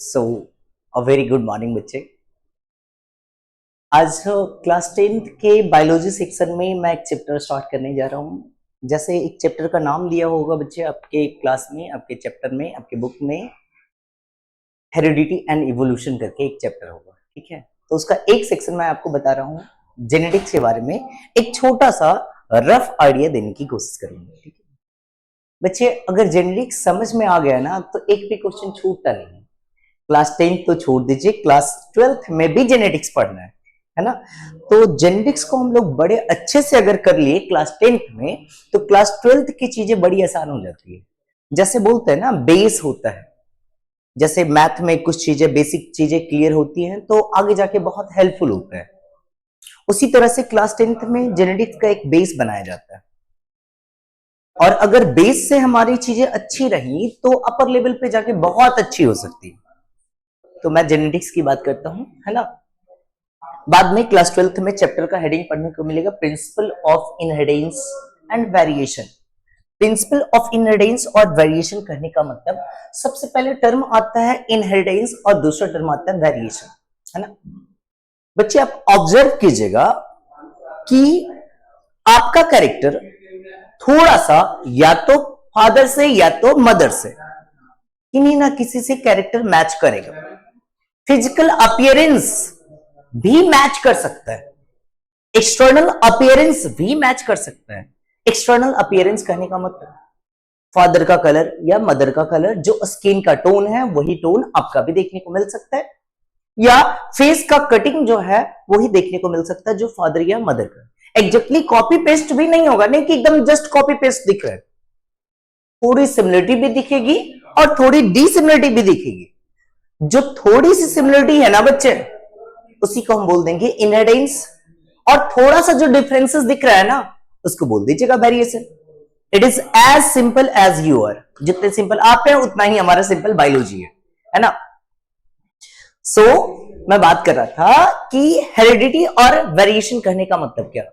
So a very good morning बच्चे। आज class 10th के बायोलॉजी सेक्शन में मैं एक चैप्टर स्टार्ट करने जा रहा हूँ। जैसे एक चैप्टर का नाम लिया होगा बच्चे, आपके क्लास में, आपके चैप्टर में, आपके बुक में हेरिडिटी एंड इवोल्यूशन करके एक चैप्टर होगा, ठीक है। तो उसका एक सेक्शन मैं आपको बता रहा हूँ जेनेटिक्स के बारे में। एक छोटा सा रफ आइडिया देने की कोशिश करूंगा, ठीक है बच्चे। अगर जेनेटिक्स समझ में आ गया ना तो एक भी क्वेश्चन छूटता नहीं। क्लास 10th तो छोड़ दीजिए, क्लास 12th में भी जेनेटिक्स पढ़ना है ना। तो जेनेटिक्स को हम लोग बड़े अच्छे से अगर कर लिए क्लास 10th में, तो क्लास 12th की चीजें बड़ी आसान हो जाती है। जैसे बोलते हैं ना, बेस होता है। जैसे मैथ में कुछ चीजें, बेसिक चीजें क्लियर होती हैं तो आगे जाके बहुत हेल्पफुल होता है। उसी तरह से क्लास 10th में जेनेटिक्स का एक बेस बनाया जाता है, और अगर बेस से हमारी चीजें अच्छी रही तो अपर लेवल पे जाके बहुत अच्छी हो सकती है। तो मैं जेनेटिक्स की बात करता हूं, है ना। बाद में क्लास 12th में चैप्टर का हेडिंग पढ़ने को मिलेगा, principle of inheritance and variation. Principle of inheritance और वेरिएशन करने का मतलब, सबसे पहले टर्म आता है इनहेरिटेंस और दूसरा टर्म आता है वेरिएशन, है ना। बच्चे आप ऑब्जर्व कीजिएगा कि आपका कैरेक्टर थोड़ा सा या तो फादर से या तो मदर से, किन्हीं ना किसी से कैरेक्टर मैच करेगा। फिजिकल अपीयरेंस भी मैच कर सकता है, एक्सटर्नल अपीयरेंस भी मैच कर सकता है। एक्सटर्नल अपीयरेंस कहने का मतलब फादर का कलर या मदर का कलर, जो स्किन का टोन है वही टोन आपका भी देखने को मिल सकता है, या फेस का कटिंग जो है वही देखने को मिल सकता है जो फादर या मदर का। एग्जैक्टली कॉपी पेस्ट भी नहीं होगा, नहीं कि एकदम जस्ट कॉपी पेस्ट दिख रहा है। थोड़ी सिमिलरिटी भी दिखेगी और थोड़ी डिसिमिलरिटी भी दिखेगी। जो थोड़ी सी सिमिलरिटी है ना बच्चे, उसी को हम बोल देंगे इनहेरिटेंस, और थोड़ा सा जो डिफरेंसेस दिख रहा है ना, उसको बोल दीजिएगा variation. It is as simple as you are. जितने सिंपल आप हैं उतना ही हमारा सिंपल बायोलॉजी है ना। सो मैं बात कर रहा था कि हेरिडिटी और वेरिएशन कहने का मतलब क्या।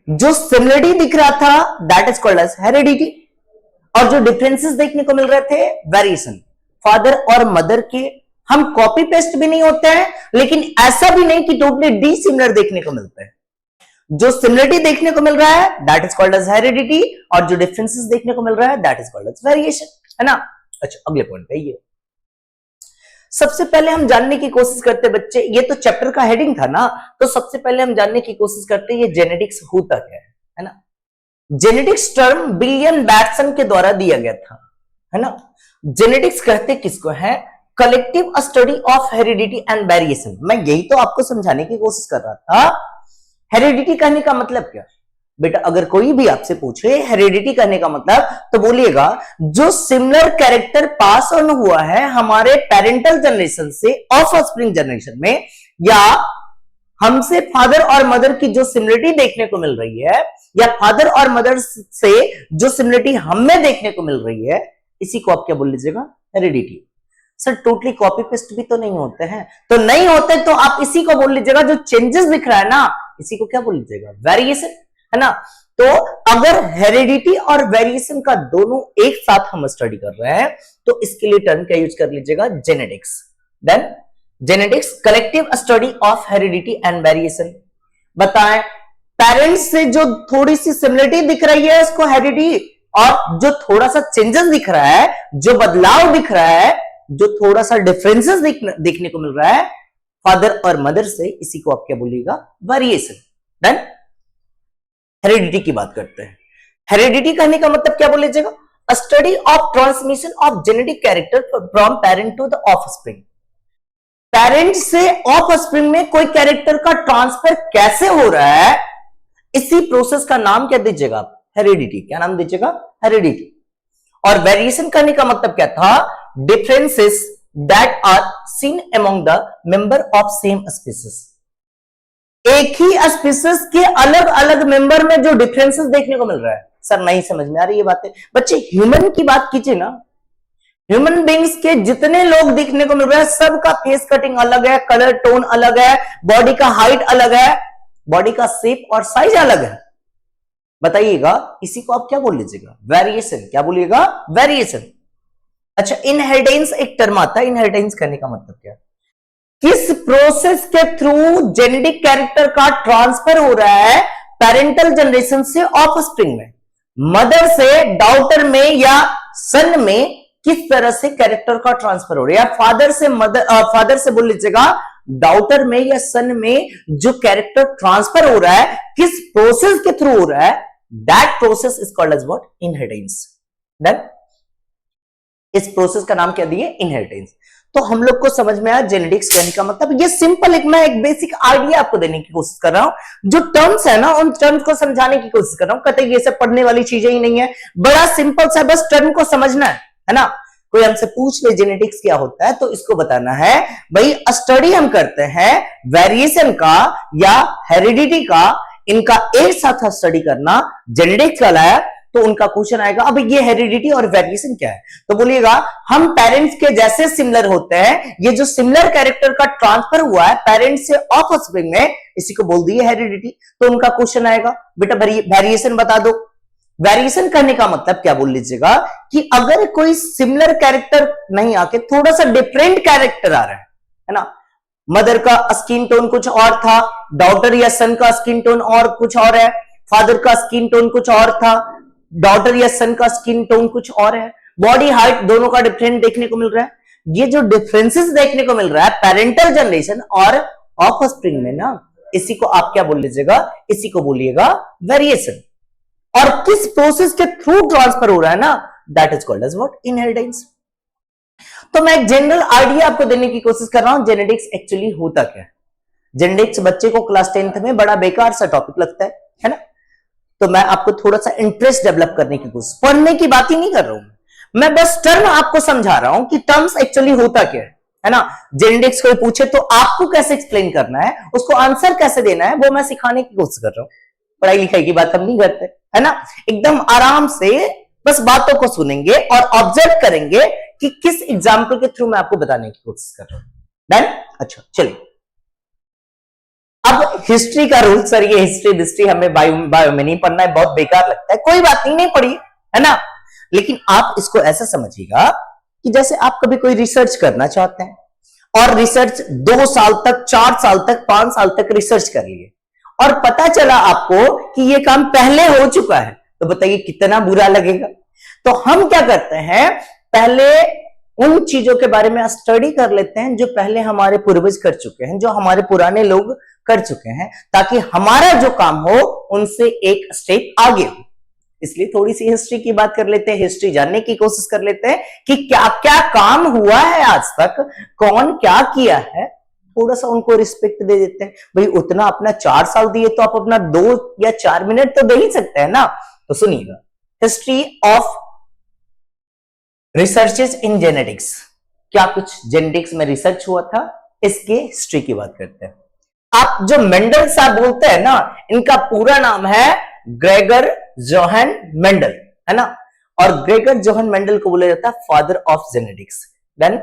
जो सिमिलरिटी दिख रहा था that is called as heredity, और जो डिफरेंसेस देखने को मिल रहे थे वेरिएशन। फादर और मदर के हम कॉपी पेस्ट भी नहीं होते हैं, लेकिन ऐसा भी नहीं कि टोटली डिसिमिलर देखने को मिलता है। जो सिमिलरिटी देखने को मिल रहा है that is called as heredity, और जो डिफरेंसेस देखने को मिल रहा है that is called as variation, है ना। अच्छा, अगले पॉइंट पे ये सबसे पहले हम जानने की कोशिश करते बच्चे, ये तो चैप्टर का हेडिंग था ना, तो सबसे पहले हम जानने की कोशिश करते ये जेनेटिक्स होता क्या है ना। जेनेटिक्स टर्म विलियम बैटसन के द्वारा दिया गया था, है ना। जेनेटिक्स कहते किसको है? Collective study of heredity and variation. मैं यही तो आपको समझाने की कोशिश कर रहा था। हेरिडिटी कहने का मतलब क्या बेटा, अगर कोई भी आपसे पूछे हेरिडिटी कहने का मतलब, तो बोलिएगा जो सिमिलर कैरेक्टर पास ऑन हुआ है हमारे पेरेंटल जनरेशन से ऑफस्प्रिंग जनरेशन में, या हमसे फादर और मदर की जो सिमिलरिटी देखने को मिल रही है, या फादर और मदर से जो सिमिलरिटी हमें देखने को मिल रही है, इसी को आप क्या बोल लीजिएगा? Heredity. Sir totally copy paste भी तो नहीं होते हैं, तो नहीं होते तो आप इसी को बोल लीजिएगा, जो चेंजेस दिख रहा है ना, इसी को क्या बोल लीजिएगा? वेरिएशन, है ना। तो अगर हेरिडिटी और वेरिएशन का दोनों एक साथ हम स्टडी कर रहे हैं, तो इसके लिए टर्म क्या यूज कर लीजिएगा? Genetics. Then genetics collective study of heredity and variation. बताएं, पेरेंट्स से जो थोड़ी सी सिमिलरिटी दिख रही है उसको हेरिडिटी, और जो थोड़ा सा चेंजेस दिख रहा है, जो बदलाव दिख रहा है, जो थोड़ा सा डिफरेंसेस देखने को मिल रहा है फादर और मदर से, इसी को आप क्या बोलिएगा? वेरिएशन। देन हेरिडिटी की बात करते हैं। हेरिडिटी कहने का मतलब क्या बोल लीजिएगा? Study of transmission of genetic character from parent to the offspring. Parent से ऑफस्प्रिंग में कोई कैरेक्टर का ट्रांसफर कैसे हो रहा है, इसी प्रोसेस का नाम क्या दीजिएगा आप? हेरिडिटी। क्या नाम दीजिएगा? हेरिडिटी। और वेरिएशन करने का मतलब क्या था? Differences that are seen among the member of same species. एक ही स्पीसीज के अलग अलग मेंबर में जो डिफरेंसेस देखने को मिल रहा है। सर नहीं समझ में आ रही ये बातें बच्चे। ह्यूमन की बात कीजिए ना, ह्यूमन बींग्स के जितने लोग देखने को मिल रहे हैं, सबका फेस कटिंग अलग है, कलर टोन अलग है, बॉडी का हाइट अलग है, बॉडी का शेप और साइज अलग है। बताइएगा, इसी को आप क्या बोल लीजिएगा? वेरिएशन। क्या बोलिएगा? वेरिएशन। अच्छा, इनहेरिटेंस एक टर्म आता है, इनहेरिटेंस करने का मतलब क्या है? किस प्रोसेस के थ्रू जेनेटिक कैरेक्टर का ट्रांसफर हो रहा है पेरेंटल जनरेशन से ऑफस्प्रिंग में, मदर से डॉटर में या सन में किस तरह से कैरेक्टर का ट्रांसफर हो रहा है, या फादर से बोल लीजिएगा डॉटर में या सन में जो कैरेक्टर ट्रांसफर हो रहा है किस प्रोसेस के थ्रू हो रहा है, that process is called as what? Inheritance. Done. इस प्रोसेस का नाम क्या दिए? इनहेरिटेंस। तो हम लोग को समझ में आया जेनेटिक्स कहने का मतलब। ये सिंपल मैं एक बेसिक आइडिया आपको देने की कोशिश कर रहा हूं, जो टर्म्स है ना उन टर्म्स को समझाने की कोशिश कर रहा हूं। कहते ये सब पढ़ने वाली चीजें ही नहीं है, बड़ा सिंपल सा, बस टर्म को समझना है ना। कोई हमसे पूछ ले जेनेटिक्स क्या होता है तो इसको बताना है भाई स्टडी हम करते हैं वेरिएशन का या हेरिडिटी का, इनका एक साथ स्टडी करना जेनेटिक्स कहलाया। तो उनका क्वेश्चन आएगा अब ये हेरिडिटी और वेरिएशन क्या है, तो बोलिएगा हम पेरेंट्स के जैसे सिमिलर होते हैं, ये जो सिमिलर कैरेक्टर का ट्रांसफर हुआ है पेरेंट्स से ऑफस्प्रिंग में, इसी को बोल दिए हेरिडिटी। तो उनका क्वेश्चन आएगा बेटा वेरिएशन बता दो। वेरिएशन करने का मतलब क्या बोल लीजिएगा कि अगर कोई सिमिलर कैरेक्टर नहीं आके थोड़ा सा डिफरेंट कैरेक्टर आ रहा है ना, मदर का स्किन टोन कुछ और था, डॉटर या सन का स्किन टोन और कुछ और है, फादर का स्किन टोन कुछ और था, डॉटर या सन का स्किन टोन कुछ और है, बॉडी हाइट दोनों का डिफरेंट देखने को मिल रहा है। ये जो डिफरेंसेस देखने को मिल रहा है पेरेंटल जनरेशन और ऑफस्प्रिंग में ना, इसी को आप क्या बोल लीजिएगा? इसी को बोलिएगा वेरिएशन। और किस प्रोसेस के थ्रू ट्रांसफर हो रहा है ना, that is called as what? Inheritance. तो मैं एक जनरल आइडिया आपको देने की कोशिश कर रहा हूं जेनेटिक्स एक्चुअली होता क्या है। जेनेटिक्स बच्चे को क्लास 10th में बड़ा बेकार सा टॉपिक लगता है ना। तो मैं आपको थोड़ा सा इंटरेस्ट डेवलप करने की कोशिश, पढ़ने की बात ही नहीं कर रहा हूं मैं बस टर्म आपको समझा रहा हूं कि टर्म्स एक्चुअली होता क्या है ना। जेनेटिक्स कोई पूछे तो आपको कैसे एक्सप्लेन करना है, उसको आंसर कैसे देना है, वो मैं सिखाने की कोशिश कर रहा हूं। पढ़ाई लिखाई की बात हम नहीं करते है ना, एकदम आराम से बस बातों को सुनेंगे और ऑब्जर्व करेंगे कि किस एग्जाम्पल के थ्रू मैं आपको बताने की कोशिश कर रहा हूं। डन? अच्छा चलिए, अब हिस्ट्री का रूल, सर ये हिस्ट्री हमें बायो में नहीं पढ़ना है, बहुत बेकार लगता है, कोई बात नहीं पढ़ी है ना। लेकिन आप इसको ऐसा समझिएगा कि जैसे आप कभी कोई रिसर्च करना चाहते हैं और रिसर्च 2 साल तक, 4 साल तक, 5 साल तक रिसर्च कर लिए और पता चला आपको कि ये काम पहले हो चुका है, तो बताइए कितना बुरा लगेगा। तो हम क्या करते हैं, पहले उन चीजों के बारे में स्टडी कर लेते हैं जो पहले हमारे पूर्वज कर चुके हैं, जो हमारे पुराने लोग कर चुके हैं, ताकि हमारा जो काम हो उनसे एक स्टेप आगे हो। इसलिए थोड़ी सी हिस्ट्री की बात कर लेते हैं, हिस्ट्री जानने की कोशिश कर लेते हैं कि क्या क्या काम हुआ है आज तक, कौन क्या किया है, थोड़ा सा उनको रिस्पेक्ट दे देते हैं। भाई उतना अपना 4 साल दिए तो आप अपना 2 या 4 मिनट तो दे ही सकते हैं ना। तो सुनिएगा, history of researches in genetics, क्या कुछ जेनेटिक्स में रिसर्च हुआ था, इसके हिस्ट्री की बात करते हैं। आप जो मेंडल साहब बोलते हैं ना, इनका पूरा नाम है ग्रेगर जोहान मेंडल है ना, और ग्रेगर जोहान मेंडल को बोला जाता है फादर ऑफ जेनेटिक्स। देन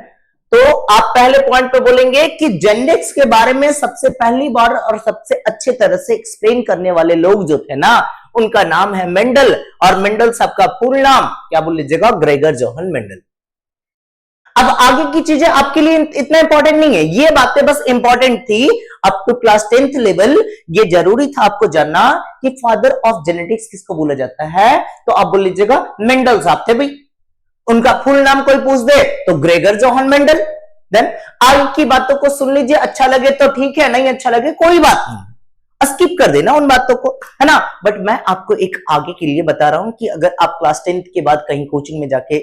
तो आप पहले पॉइंट पे बोलेंगे कि जेनेटिक्स के बारे में सबसे पहली बार और सबसे अच्छे तरह से एक्सप्लेन करने वाले लोग जो थे ना, उनका नाम है मेंडल, और मेंडल साहब का पूर्ण नाम क्या बोल लीजिएगा? Gregor Johan Mendel. अब आगे की चीजें आपके लिए इतना इंपॉर्टेंट नहीं है, ये बातें बस इंपॉर्टेंट थी up to class 10th level. ये जरूरी था आपको जानना कि फादर ऑफ जेनेटिक्स किसको बोला जाता है। तो आप बोल लीजिएगा मेंडल साहब थे भाई, उनका फुल नाम कोई पूछ दे तो ग्रेगर जोहान मेंडल। देन आगे की बातों को सुन लीजिए, अच्छा लगे तो ठीक है, नहीं अच्छा लगे कोई बात नहीं, स्किप कर देना उन बातों को है ना। बट मैं आपको एक आगे के लिए बता रहा हूं कि अगर आप क्लास 10th के बाद कहीं कोचिंग में जाके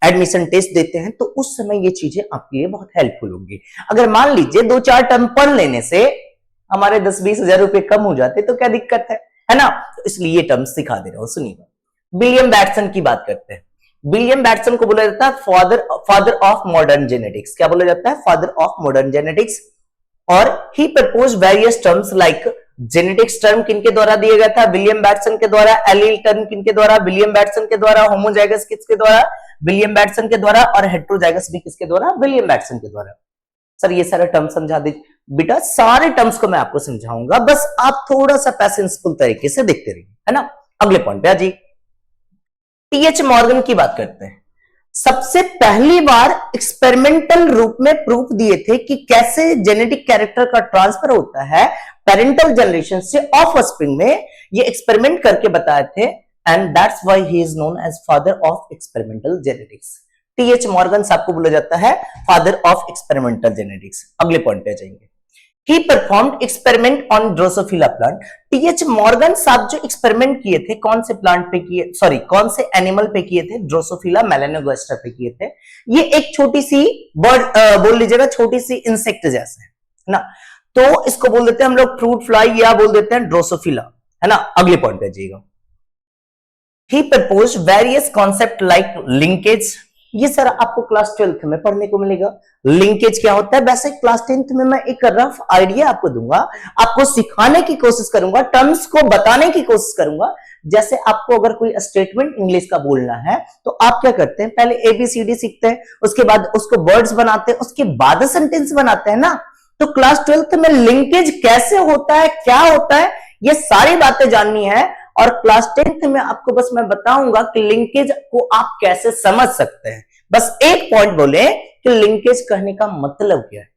एडमिशन टेस्ट देते हैं तो उस समय ये चीजें आपके लिए बहुत हेल्पफुल होंगी। अगर मान लीजिए 2-4 टर्म पढ़ लेने से हमारे 10-20 हजार रुपए कम हो जाते तो क्या दिक्कत है ना। तो इसलिए ये टर्म सिखा दे रहा हूं, सुनिएगा। विलियम बैटसन की बात करते हैं। विलियम बैटसन को बोला जाता है फादर ऑफ मॉडर्न जेनेटिक्स। क्या बोला जाता है? Father of modern genetics. और he propose various terms like genetics term किनके द्वारा दिया गया था? विलियम बैटसन के द्वारा। एलील टर्म किनके द्वारा? विलियम बैटसन के द्वारा। होमोजाइगस किसके द्वारा? विलियम बैटसन के द्वारा। और हेटेरोजाइगस भी किसके द्वारा? विलियम बैटसन के द्वारा। सर ये सारे टर्म समझा दीजिए। बेटा सारे टर्म्स को मैं आपको समझाऊंगा, बस आप थोड़ा सा पैसेंसफुल तरीके से देखते रहिए, है ना। अगले पॉइंट पे आ जी, टीएच मॉर्गन की बात करते हैं। सबसे पहली बार एक्सपेरिमेंटल रूप में प्रूफ दिए थे कि कैसे जेनेटिक कैरेक्टर का ट्रांसफर होता है पेरेंटल जनरेशन से ऑफस्प्रिंग में, ये एक्सपेरिमेंट करके बताए थे, and that's why he is known as father of experimental genetics. TH Morgan साहब को बोला जाता है फादर ऑफ एक्सपेरिमेंटल जेनेटिक्स। अगले पॉइंट पे जाएंगे। He performed experiment on Drosophila plant। TH Morgan साहब जो एक्सपेरिमेंट किए थे कौन से प्लांट पे किए, सॉरी कौन से एनिमल पे किए थे? ड्रोसोफिला मेलानोगास्टर पे किए थे। ये एक छोटी सी बर्ड बोल लीजिएगा, छोटी सी इंसेक्ट जैसे है ना, तो इसको बोल देते हैं हम लोग फ्रूट फ्लाई या बोल देते हैं ड्रोसोफिला, है ना। अगले पॉइंट पे जाइएगा। He proposed various concept like linkage। ये सर आपको क्लास 12th में पढ़ने को मिलेगा। लिंकेज क्या होता है? वैसे क्लास 10th में मैं एक रफ आइडिया आपको दूंगा, आपको सिखाने की कोशिश करूंगा, टर्म्स को बताने की कोशिश करूंगा। जैसे आपको अगर कोई स्टेटमेंट इंग्लिश का बोलना है तो आप क्या करते हैं, पहले ABCD सीखते हैं, उसके बाद उसको वर्ड्स बनाते हैं, उसके बाद सेंटेंस बनाते हैं ना। तो क्लास 12th में लिंकेज कैसे होता है, क्या होता है, ये सारी बातें जाननी है। और क्लास 10th में आपको बस मैं बताऊंगा कि लिंकेज को आप कैसे समझ सकते हैं। बस एक पॉइंट बोले कि लिंकेज कहने का मतलब क्या है,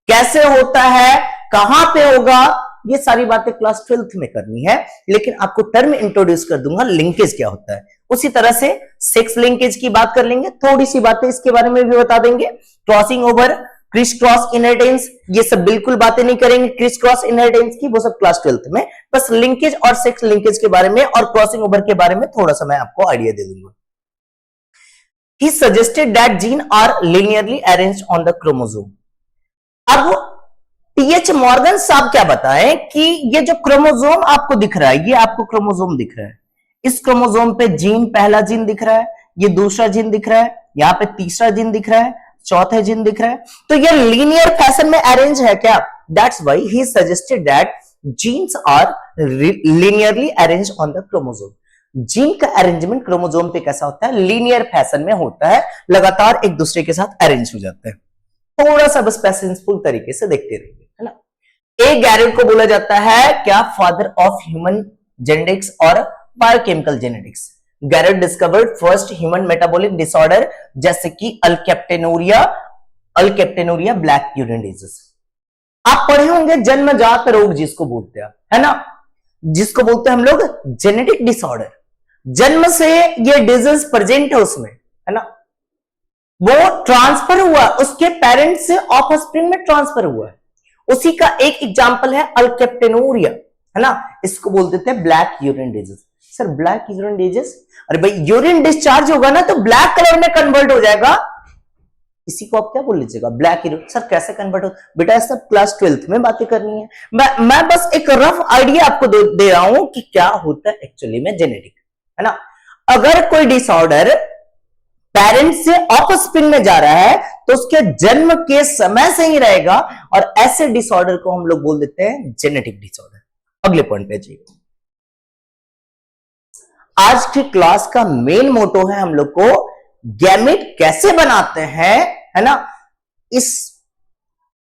कैसे होता है, कहां पे होगा, ये सारी बातें क्लास 12th में करनी है। लेकिन आपको टर्म इंट्रोड्यूस कर दूंगा लिंकेज क्या होता है। उसी तरह से सेक्स लिंकेज की बात कर लेंगे, थोड़ी सी बातें इसके बारे में भी बता देंगे। Crossing over, criss cross inheritance, ये सब बिल्कुल बातें नहीं करेंगे क्रिस क्रॉस इनहेरिटेंस की, वो सब क्लास 12th में। बस लिंकेज और सेक्स लिंकेज के बारे में और क्रॉसिंग ओवर के बारे में थोड़ा सा मैं आपको आइडिया दे दूंगा। He suggested that genes are linearly arranged on the chromosome। अब टीएच मॉर्गन साहब क्या बताएं कि ये जो क्रोमोसोम आपको दिख रहा है, ये आपको क्रोमोसोम दिख रहा है, इस क्रोमोसोम पे जीन, पहला जीन दिख रहा है, ये दूसरा जीन दिख रहा है, यहाँ पे तीसरा जीन दिख रहा है, चौथा जीन दिख रहा है, तो ये लीनियर फैशन में अरेंज है क्या? That's why he suggested that genes are linearly arrange on the chromosome. Gene का अरेंजमेंट क्रोमोसोम पे कैसा होता है? लीनियर फैशन में होता है, लगातार एक दूसरे के साथ अरेंज हो जाते हैं। थोड़ा सा बस पैसेंसफुल तरीके से देखते रहिए, है ना। ए गैरेट को बोला जाता है क्या? फादर ऑफ ह्यूमन जेनेटिक्स और biochemical genetics. Garrett discovered first human metabolic disorder जैसे कि अल्केप्टेनूरिया, ब्लैक यूरिन डिजीज। आप पढ़े होंगे जन्मजात रोग जिसको बोलते हैं, है ना, जिसको बोलते हैं हम लोग जेनेटिक डिसऑर्डर। जन्म से ये डिजीज प्रेजेंट है उसमें, है ना, वो ट्रांसफर हुआ उसके पेरेंट्स से ऑफस्प्रिंग में ट्रांसफर हुआ है। उसी का एक एग्जांपल है अल्केप्टेनूरिया, है ना, इसको बोल देते हैं black urine disease. Sir black urine disease, अरे भाई यूरिन डिस्चार्ज होगा ना तो ब्लैक कलर में कन्वर्ट हो जाएगा, इसी को आप क्या बोल लीजिएगा? Black urine. सर कैसे कन्वर्ट हो? बेटा सब क्लास 12th में बातें करनी है, मैं बस एक रफ आइडिया आपको दे रहा हूं कि क्या होता है एक्चुअली में जेनेटिक, है ना। अगर कोई डिसऑर्डर पेरेंट्स से ऑफस्प्रिंग में जा रहा है तो उसके जन्म के समय से ही रहेगा, और ऐसे डिसऑर्डर को हम लोग बोल देते हैं जेनेटिक डिसऑर्डर। अगले पॉइंट पे जाइए। आज की क्लास का मेन मोटो है हम लोग को गैमेट कैसे बनाते हैं, है ना। इस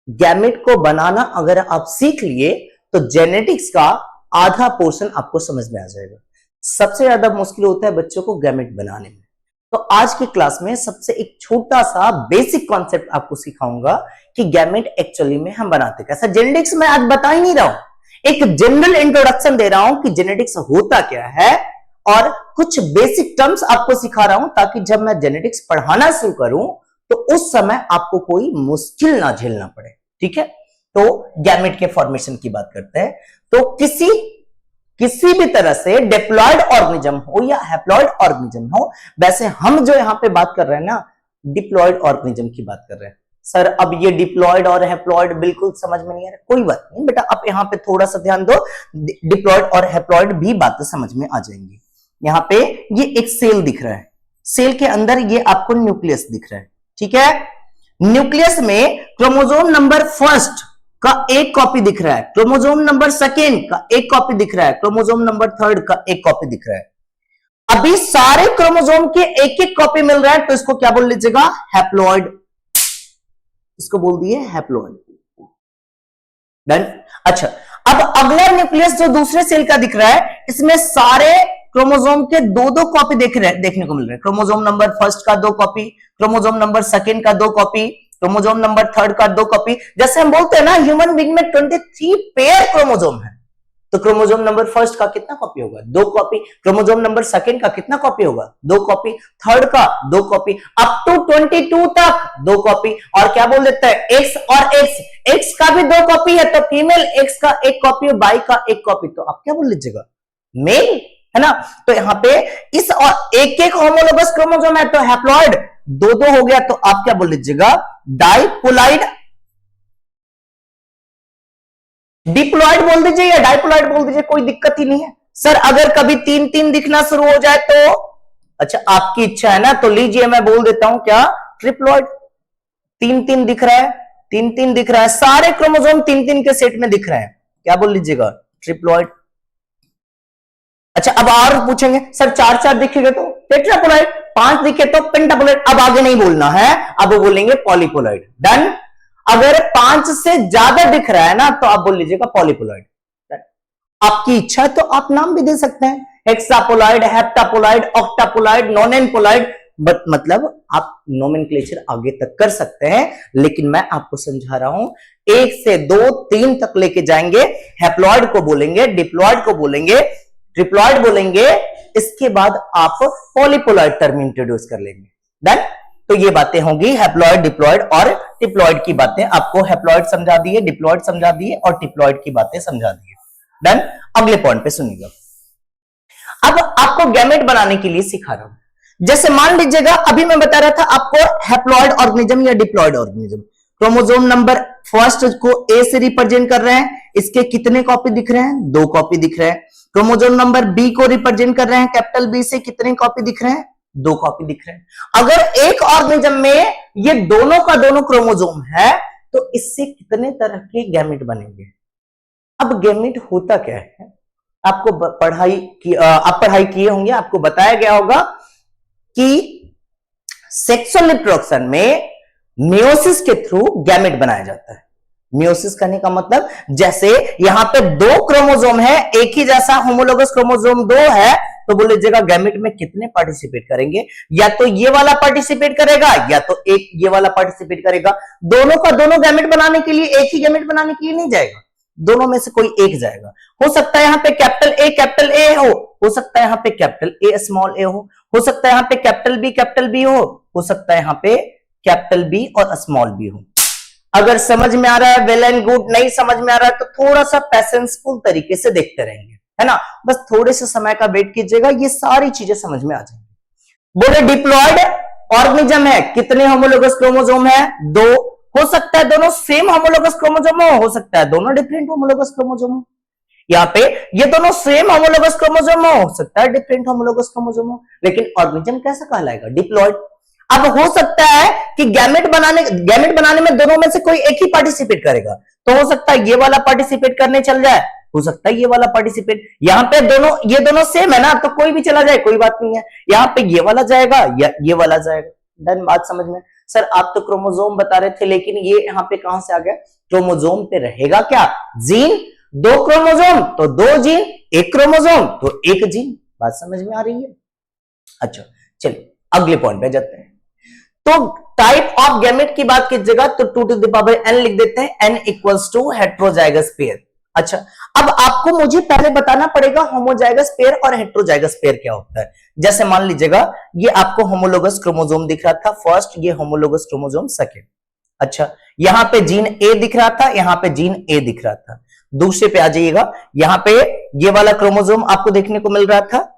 गैमेट को बनाना अगर आप सीख लिए तो जेनेटिक्स का आधा पोर्शन आपको समझ में आ जाएगा। सबसे ज्यादा मुश्किल होता है बच्चों को गैमेट बनाने में। तो आज की क्लास में सबसे एक छोटा सा बेसिक कॉन्सेप्ट आपको सिखाऊंगा कि गैमेट एक्चुअली में हम बनाते कैसे। जेनेटिक्स में आज बता ही नहीं रहा हूं, एक जनरल इंट्रोडक्शन दे रहा हूं कि जेनेटिक्स होता क्या है, और कुछ बेसिक टर्म्स आपको सिखा रहा हूं ताकि जब मैं जेनेटिक्स पढ़ाना शुरू करूं तो उस समय आपको कोई मुश्किल ना झेलना पड़े, ठीक है। तो गैमेट के फॉर्मेशन की बात करते हैं। तो किसी भी तरह से डिप्लॉयड ऑर्गेनिज्म हो या हैप्लॉयड ऑर्गेनिज्म हो, वैसे हम जो यहां पे बात कर रहे हैं ना डिप्लॉयड ऑर्गेनिज्म की बात कर रहे हैं। सर अब ये डिप्लॉयड और हैप्लॉयड बिल्कुल समझ में नहीं आ रहा, कोई बात नहीं बेटा, आप यहां पे थोड़ा सा ध्यान दो, डिप्लॉयड और हैप्लॉयड भी बातें समझ में आ जाएंगी। यहां पे ये एक सेल दिख रहा है, सेल के अंदर ये आपको न्यूक्लियस दिख रहा है, ठीक है। न्यूक्लियस में क्रोमोसोम नंबर फर्स्ट का एक कॉपी दिख रहा है, क्रोमोसोम नंबर सेकेंड का एक कॉपी दिख रहा है, क्रोमोसोम नंबर थर्ड का एक कॉपी दिख रहा है। अभी सारे क्रोमोसोम के एक एक कॉपी मिल रहा है तो इसको क्या बोल लीजिएगा? हैप्लॉयड। इसको बोल दिए हैप्लॉयड। डन। अच्छा अब अगला न्यूक्लियस जो दूसरे सेल का दिख रहा है, इसमें सारे क्रोमोसोम के दो दो कॉपी देखने को मिल रहे हैं। क्रोमोसोम नंबर फर्स्ट का 2 कॉपी, क्रोमोसोम नंबर सेकंड का 2 कॉपी, क्रोमोसोम नंबर थर्ड का 2 कॉपी। जैसे हम बोलते हैं ना ह्यूमन बीइंग में 23 पेयर क्रोमोसोम है, तो क्रोमोसोम नंबर फर्स्ट का कितना कॉपी होगा? 2 कॉपी। क्रोमोसोम नंबर सेकंड का कितना कॉपी होगा? 2 कॉपी। थर्ड का 2 कॉपी, अप टू 22 तक 2 कॉपी। और क्या बोल देते हैं? एक्स और एक्स का भी 2 कॉपी है, तो फीमेल एक्स का 1 कॉपी और बाई का 1 कॉपी, तो आप क्या बोल लीजिएगा? मेल, है ना। तो यहां पे इस और एक होमोलोगस क्रोमोसोम है, तो हैप्लॉइड 2 हो गया, तो आप क्या बोल लीजिएगा? डाइपोलाइड। डिप्लॉइड बोल दीजिए या डाइप्लॉइड बोल दीजिए, कोई दिक्कत ही नहीं है। सर अगर कभी 3-3 दिखना शुरू हो जाए तो? अच्छा आपकी इच्छा है ना, तो लीजिए मैं बोल देता हूं क्या? ट्रिप्लॉइड। 3-3 दिख रहा है, 3-3 दिख रहा है, सारे क्रोमोसोम 3-3 के सेट में दिख रहे हैं, क्या बोल लीजिएगा? ट्रिप्लॉइड। अच्छा अब और पूछेंगे सर 4-4 दिखेगा तो टेट्रापोलाइड, 5 दिखे तो पेंटापोलाइड। अब आगे नहीं बोलना है, अब बोलेंगे पॉलीपोलाइड। डन। अगर 5 से ज्यादा दिख रहा है ना तो आप बोल लीजिएगा पॉलीपोलाइड। आपकी इच्छा है तो आप नाम भी दे सकते हैं, हेक्सापोलाइड, हेप्टापोलाइड, ऑक्टापोलाइड, नोनेनपोलाइड, मतलब आप नोमेनक्लेचर आगे तक कर सकते हैं, लेकिन मैं आपको समझा रहा हूं 1 से 2 3 तक लेके जाएंगे। हैप्लॉइड को बोलेंगे, डिप्लॉइड को बोलेंगे, ट्रिप्लॉइड बोलेंगे, इसके बाद आप पॉलीपोलॉइड टर्म इंट्रोड्यूस कर लेंगे। डन। तो ये बातें होंगी हैप्लॉइड, डिप्लॉइड और ट्रिप्लॉइड की बातें। आपको हैप्लॉइड समझा दिए, डिप्लॉइड समझा दिए और ट्रिप्लॉइड की बातें समझा दिए। डन। अगले पॉइंट पे सुनिएगा। अब आपको गैमेट बनाने के लिए सिखा रहा हूं। जैसे मान लीजिएगा अभी मैं बता रहा था आपको हैप्लॉइड ऑर्गेनिज्म या diploid organism, chromosome number first को ए से रिप्रेजेंट कर रहे हैं, इसके कितने कॉपी दिख रहे हैं? 2 कॉपी दिख रहे हैं। क्रोमोसोम नंबर बी को रिप्रेजेंट कर रहे हैं, कैपिटल बी से कितने कॉपी दिख रहे हैं? 2 कॉपी दिख रहे हैं। अगर एक ऑर्गेनिज्म में ये दोनों का दोनों क्रोमोसोम है तो इससे कितने तरह के गैमेट बनेंगे? अब गैमेट होता क्या है? आपको आप पढ़ाई किए होंगे, आपको बताया गया होगा कि सेक्सुअल रिप्रोडक्शन में मेयोसिस के थ्रू गैमेट बनाया जाता है। मेयोसिस करने का मतलब जैसे यहां पे 2 क्रोमोसोम है, एक ही जैसा होमोलोगस क्रोमोसोम 2 है, तो बोल लीजिएगा गैमेट में कितने पार्टिसिपेट करेंगे? या तो ये वाला पार्टिसिपेट करेगा या तो एक ये वाला पार्टिसिपेट करेगा। दोनों का दोनों गैमेट बनाने के लिए, एक ही गैमेट बनाने के लिए नहीं जाएगा, दोनों में से कोई एक जाएगा। हो सकता है यहां पे कैपिटल ए हो सकता है यहां पे कैपिटल ए स्मॉल ए हो सकता है यहां पे कैपिटल बी हो सकता है यहां पे कैपिटल बी और स्मॉल बी हो। अगर समझ में आ रहा है वेल एंड गुड, नहीं समझ में आ रहा है तो थोड़ा सा पैसेंसफुल तरीके से देखते रहेंगे, है ना। बस थोड़े से समय का वेट कीजिएगा, ये सारी चीजें समझ में आ जाएंगी। बोले डिप्लॉइड ऑर्गेनिज्म है, कितने होमोलोगस क्रोमोसोम है? 2। हो सकता है दोनों सेम होमोलोगस क्रोमोसोम हो सकता है दोनों डिफरेंट होमोलोगस क्रोमोसोम हो। यहाँ पे ये दोनों सेम होमोलोगस क्रोमोसोम हो सकता है डिफरेंट होमोलोगस क्रोमोसोम हो, लेकिन ऑर्गेनिज्म कैसा कहलाएगा? डिप्लॉइड। अब हो सकता है कि गैमेट बनाने में दोनों में से कोई एक ही पार्टिसिपेट करेगा, तो हो सकता है ये वाला पार्टिसिपेट करने चल जाए, हो सकता है ये वाला पार्टिसिपेट। यहां पे ये दोनों सेम है ना, तो कोई भी चला जाए कोई बात नहीं है। यहां पे ये वाला जाएगा या ये वाला जाएगा। डन। बात समझ में? सर आप तो क्रोमोसोम बता रहे थे, लेकिन ये यहां पे कहां से आ गया? क्रोमोसोम पे रहेगा क्या? जीन। 2 क्रोमोसोम तो 2 जीन, 1 क्रोमोसोम तो 1 जीन। बात समझ में आ रही है? अच्छा चलिए अगले पॉइंट पे जाते हैं। तो टाइप ऑफ गैमेट की बात कीजिएगा तो 2 to the power n लिख देते हैं, n equals to heterozygous pair. अच्छा अब आपको मुझे पहले बताना पड़ेगा होमोजाइगस पेयर और हेट्रोजाइगस पेयर क्या होता है। जैसे मान लीजिएगा ये आपको होमोलोगस क्रोमोसोम दिख रहा था फर्स्ट, ये होमोलोगस क्रोमोसोम सेकंड। अच्छा यहां पे जीन ए दिख रहा था, यहां पे जीन ए दिख रहा था। दूसरे पे आ जाइएगा, यहां पे ये वाला क्रोमोसोम आपको देखने को मिल रहा था,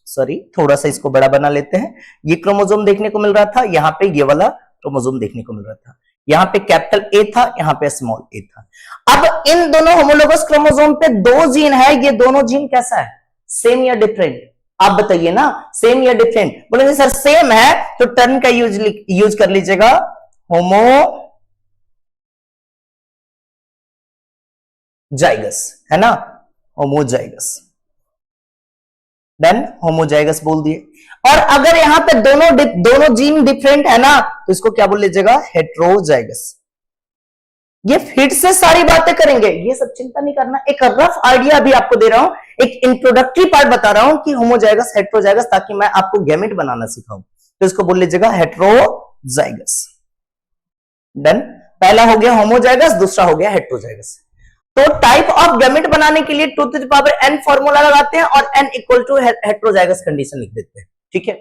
सॉरी थोड़ा सा इसको बड़ा बना लेते हैं, ये क्रोमोसोम देखने को मिल रहा था, यहां पे ये वाला क्रोमोसोम देखने को मिल रहा था, यहां पे कैपिटल ए था, यहां पे स्मॉल ए था। अब इन दोनों होमोलोगस क्रोमोसोम पे 2 जीन है, ये दोनों जीन कैसा है? सेम या डिफरेंट? आप बताइए ना, सेम या डिफरेंट? बोलेंगे सर सेम है तो टर्म का यूज कर लीजिएगा होमोजाइगस, है ना, होमोजाइगस। देन होमोजाइगस बोल दिए। और अगर यहां पे दोनों जीन डिफरेंट है ना तो इसको क्या बोल लीजिएगा? हेट्रोजाइगस। ये फिर से सारी बातें करेंगे, ये सब चिंता नहीं करना, एक रफ आइडिया भी आपको दे रहा हूं, एक इंट्रोडक्टरी पार्ट बता रहा हूं कि होमोजाइगस हेट्रोजाइगस, ताकि मैं आपको गैमेट बनाना सिखाऊं। तो इसको बोल लीजिएगा हेट्रोजाइगस। डन। पहला हो गया होमोजाइगस, दूसरा हो गया हेट्रोजाइगस। तो टाइप ऑफ गैमेट बनाने के लिए 2 to the power n formula लगाते हैं और n equal to heterozygous condition लिख देते हैं। ठीक है।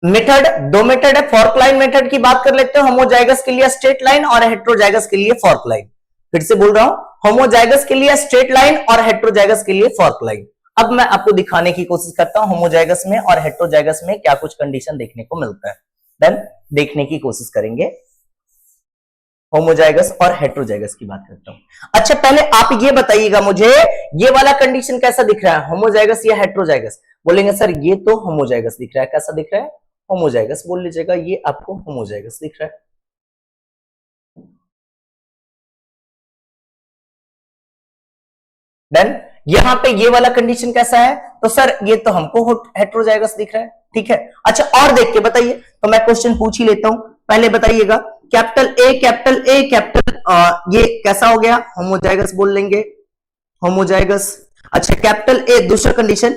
मेथड, दो मेथड है। फॉर्क लाइन मेथड की बात कर लेते हैं। होमोजाइगस के लिए स्ट्रेट लाइन और हेट्रोजाइगस के लिए फॉर्क लाइन। फिर से बोल रहा हूं, होमोजाइगस के लिए स्ट्रेट लाइन और हेट्रोजाइगस के लिए फॉर्क लाइन। अब मैं आपको दिखाने की कोशिश करता हूं होमोजाइगस में और हेट्रोजाइगस में क्या कुछ कंडीशन देखने को मिलता है। देन देखने की कोशिश करेंगे। होमोजाइगस और हेट्रोजाइगस की बात करता हूं। अच्छा, पहले आप ये बताइएगा मुझे, ये वाला कंडीशन कैसा दिख रहा है, होमोजाइगस या हेट्रोजाइगस? बोलेंगे सर ये तो होमोजाइगस दिख रहा है। कैसा दिख रहा है? होमोजाइगस। बोल लीजिएगा ये आपको होमोजाइगस दिख रहा है। डन। यहां पे ये वाला कंडीशन कैसा है? तो सर ये तो हमको हेट्रोजाइगस दिख रहा है। ठीक है। अच्छा, और देख के बताइए। तो मैं क्वेश्चन पूछ ही लेता हूं। पहले बताइएगा, capital A capital A capital, ये कैसा हो गया? होमोजाइगस बोल लेंगे, होमोजाइगस। अच्छा, कैपिटल ए, दूसरा कंडीशन